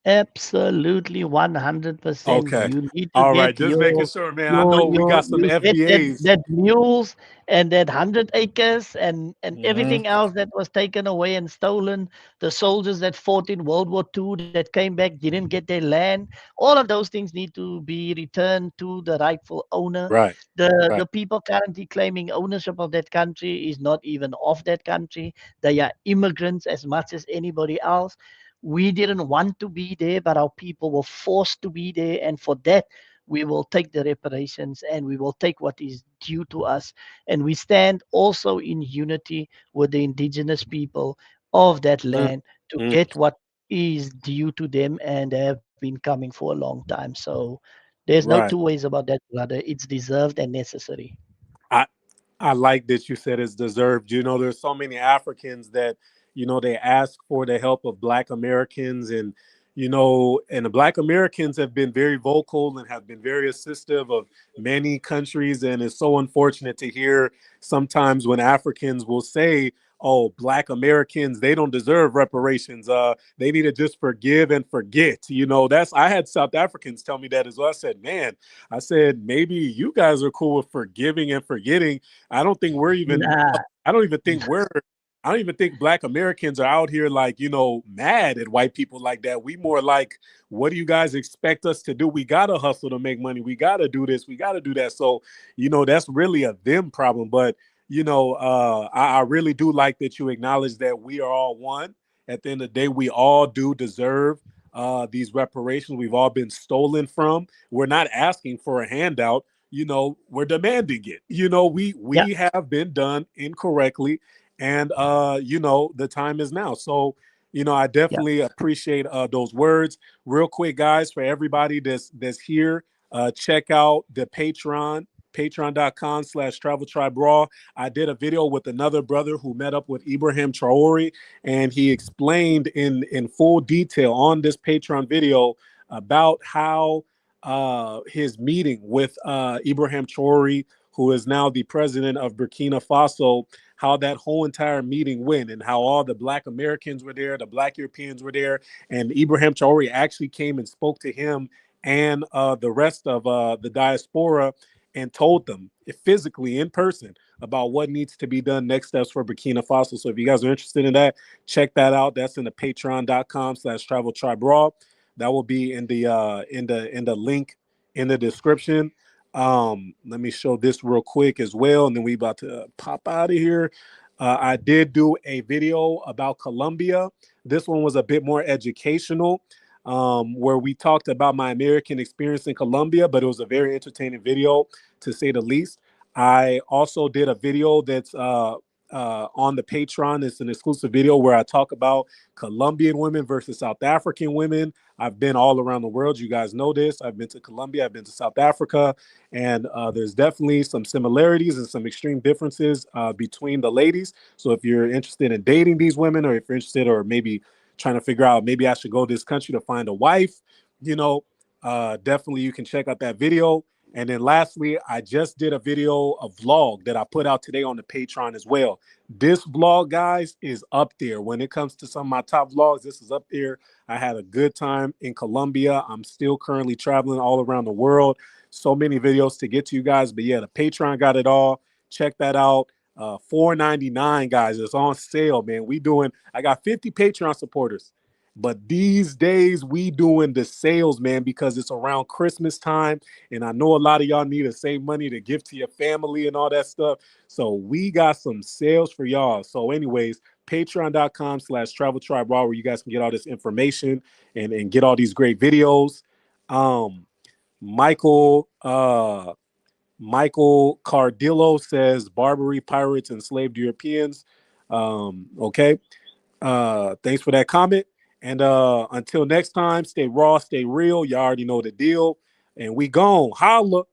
Absolutely, 100%. Okay. You need to All get right. Just making sure, man. I know we your got some you get that FBAs. that mules and that 100 acres and Mhm. everything else that was taken away and stolen. The soldiers that fought in World War II that came back didn't get their land. All of those things need to be returned to the rightful owner. Right. The Right. people currently claiming ownership of that country is not even of that country. They are immigrants as much as anybody else. We didn't want to be there, but our people were forced to be there. And for that, we will take the reparations and we will take what is due to us. And we stand also in unity with the indigenous people of that Mm, land to mm. get what is due to them, and they have been coming for a long time. So there's no two Right. ways about that, brother. It's deserved and necessary. I I like that you said it's deserved. You know, there's so many Africans that, you know, they ask for the help of Black Americans, and you know, and the Black Americans have been very vocal and have been very assistive of many countries, and it's so unfortunate to hear sometimes when Africans will say, "Oh, Black Americans, they don't deserve reparations. They need to just forgive and forget." You know, that's I had South Africans tell me that as well. I said, "Man, I said maybe you guys are cool with forgiving and forgetting. I don't think we're even. Nah, I don't even think we're. I don't even think Black Americans are out here like, you know, mad at white people like that. We more like, what do you guys expect us to do? We gotta hustle to make money. We gotta do this. We gotta do that. So, you know, that's really a them problem. But you know, I really do like that you acknowledge that we are all one. At the end of the day, we all do deserve these reparations. We've all been stolen from. We're not asking for a handout. You know, we're demanding it. You know, yeah, we have been done incorrectly, and you know, the time is now. So, you know, I yeah, definitely appreciate those words. Real quick, guys, for everybody that's here, check out the patreon.com/traveltriberaw. I did a video with another brother who met up with Ibrahim Traore, and he explained in full detail on this Patreon video about how his meeting with Ibrahim Traore, who is now the president of Burkina Faso, how that whole entire meeting went, and how all the Black Americans were there, the Black Europeans were there, and Ibrahim Traore actually came and spoke to him and the rest of the diaspora, and told them physically in person about what needs to be done, next steps for Burkina Faso. So if you guys are interested in that, check that out. That's in the patreon.com/traveltriberaw. That will be in the link in the description. Let me show this real quick as well, and then we about to pop out of here. I did do a video about Colombia. This one was a bit more educational, where we talked about my American experience in Colombia, but it was a very entertaining video, to say the least. I also did a video that's on the Patreon. It's an exclusive video where I talk about Colombian women versus South African women. I've been all around the world. You guys know this. I've been to Colombia, I've been to South Africa, and there's definitely some similarities and some extreme differences between the ladies. So if you're interested in dating these women, or if you're interested, or maybe trying to figure out maybe I should go to this country to find a wife, you know, definitely you can check out that video. And then lastly, I just did a video, a vlog that I put out today on the Patreon as well. This vlog, guys, is up there. When it comes to some of my top vlogs, this is up there. I had a good time in Colombia. I'm still currently traveling all around the world. So many videos to get to you guys. But yeah, the Patreon got it all. Check that out. $4.99, guys. It's on sale, man. I got 50 Patreon supporters. But these days we doing the sales, man, because it's around Christmas time. And I know a lot of y'all need to save money to give to your family and all that stuff. So we got some sales for y'all. So anyways, patreon.com/traveltriberaw, where you guys can get all this information and get all these great videos. Um, Michael Michael Cardillo says Barbary pirates enslaved Europeans. Okay. Thanks for that comment. And until next time, stay raw, stay real. You already know the deal. And we gone. Holla.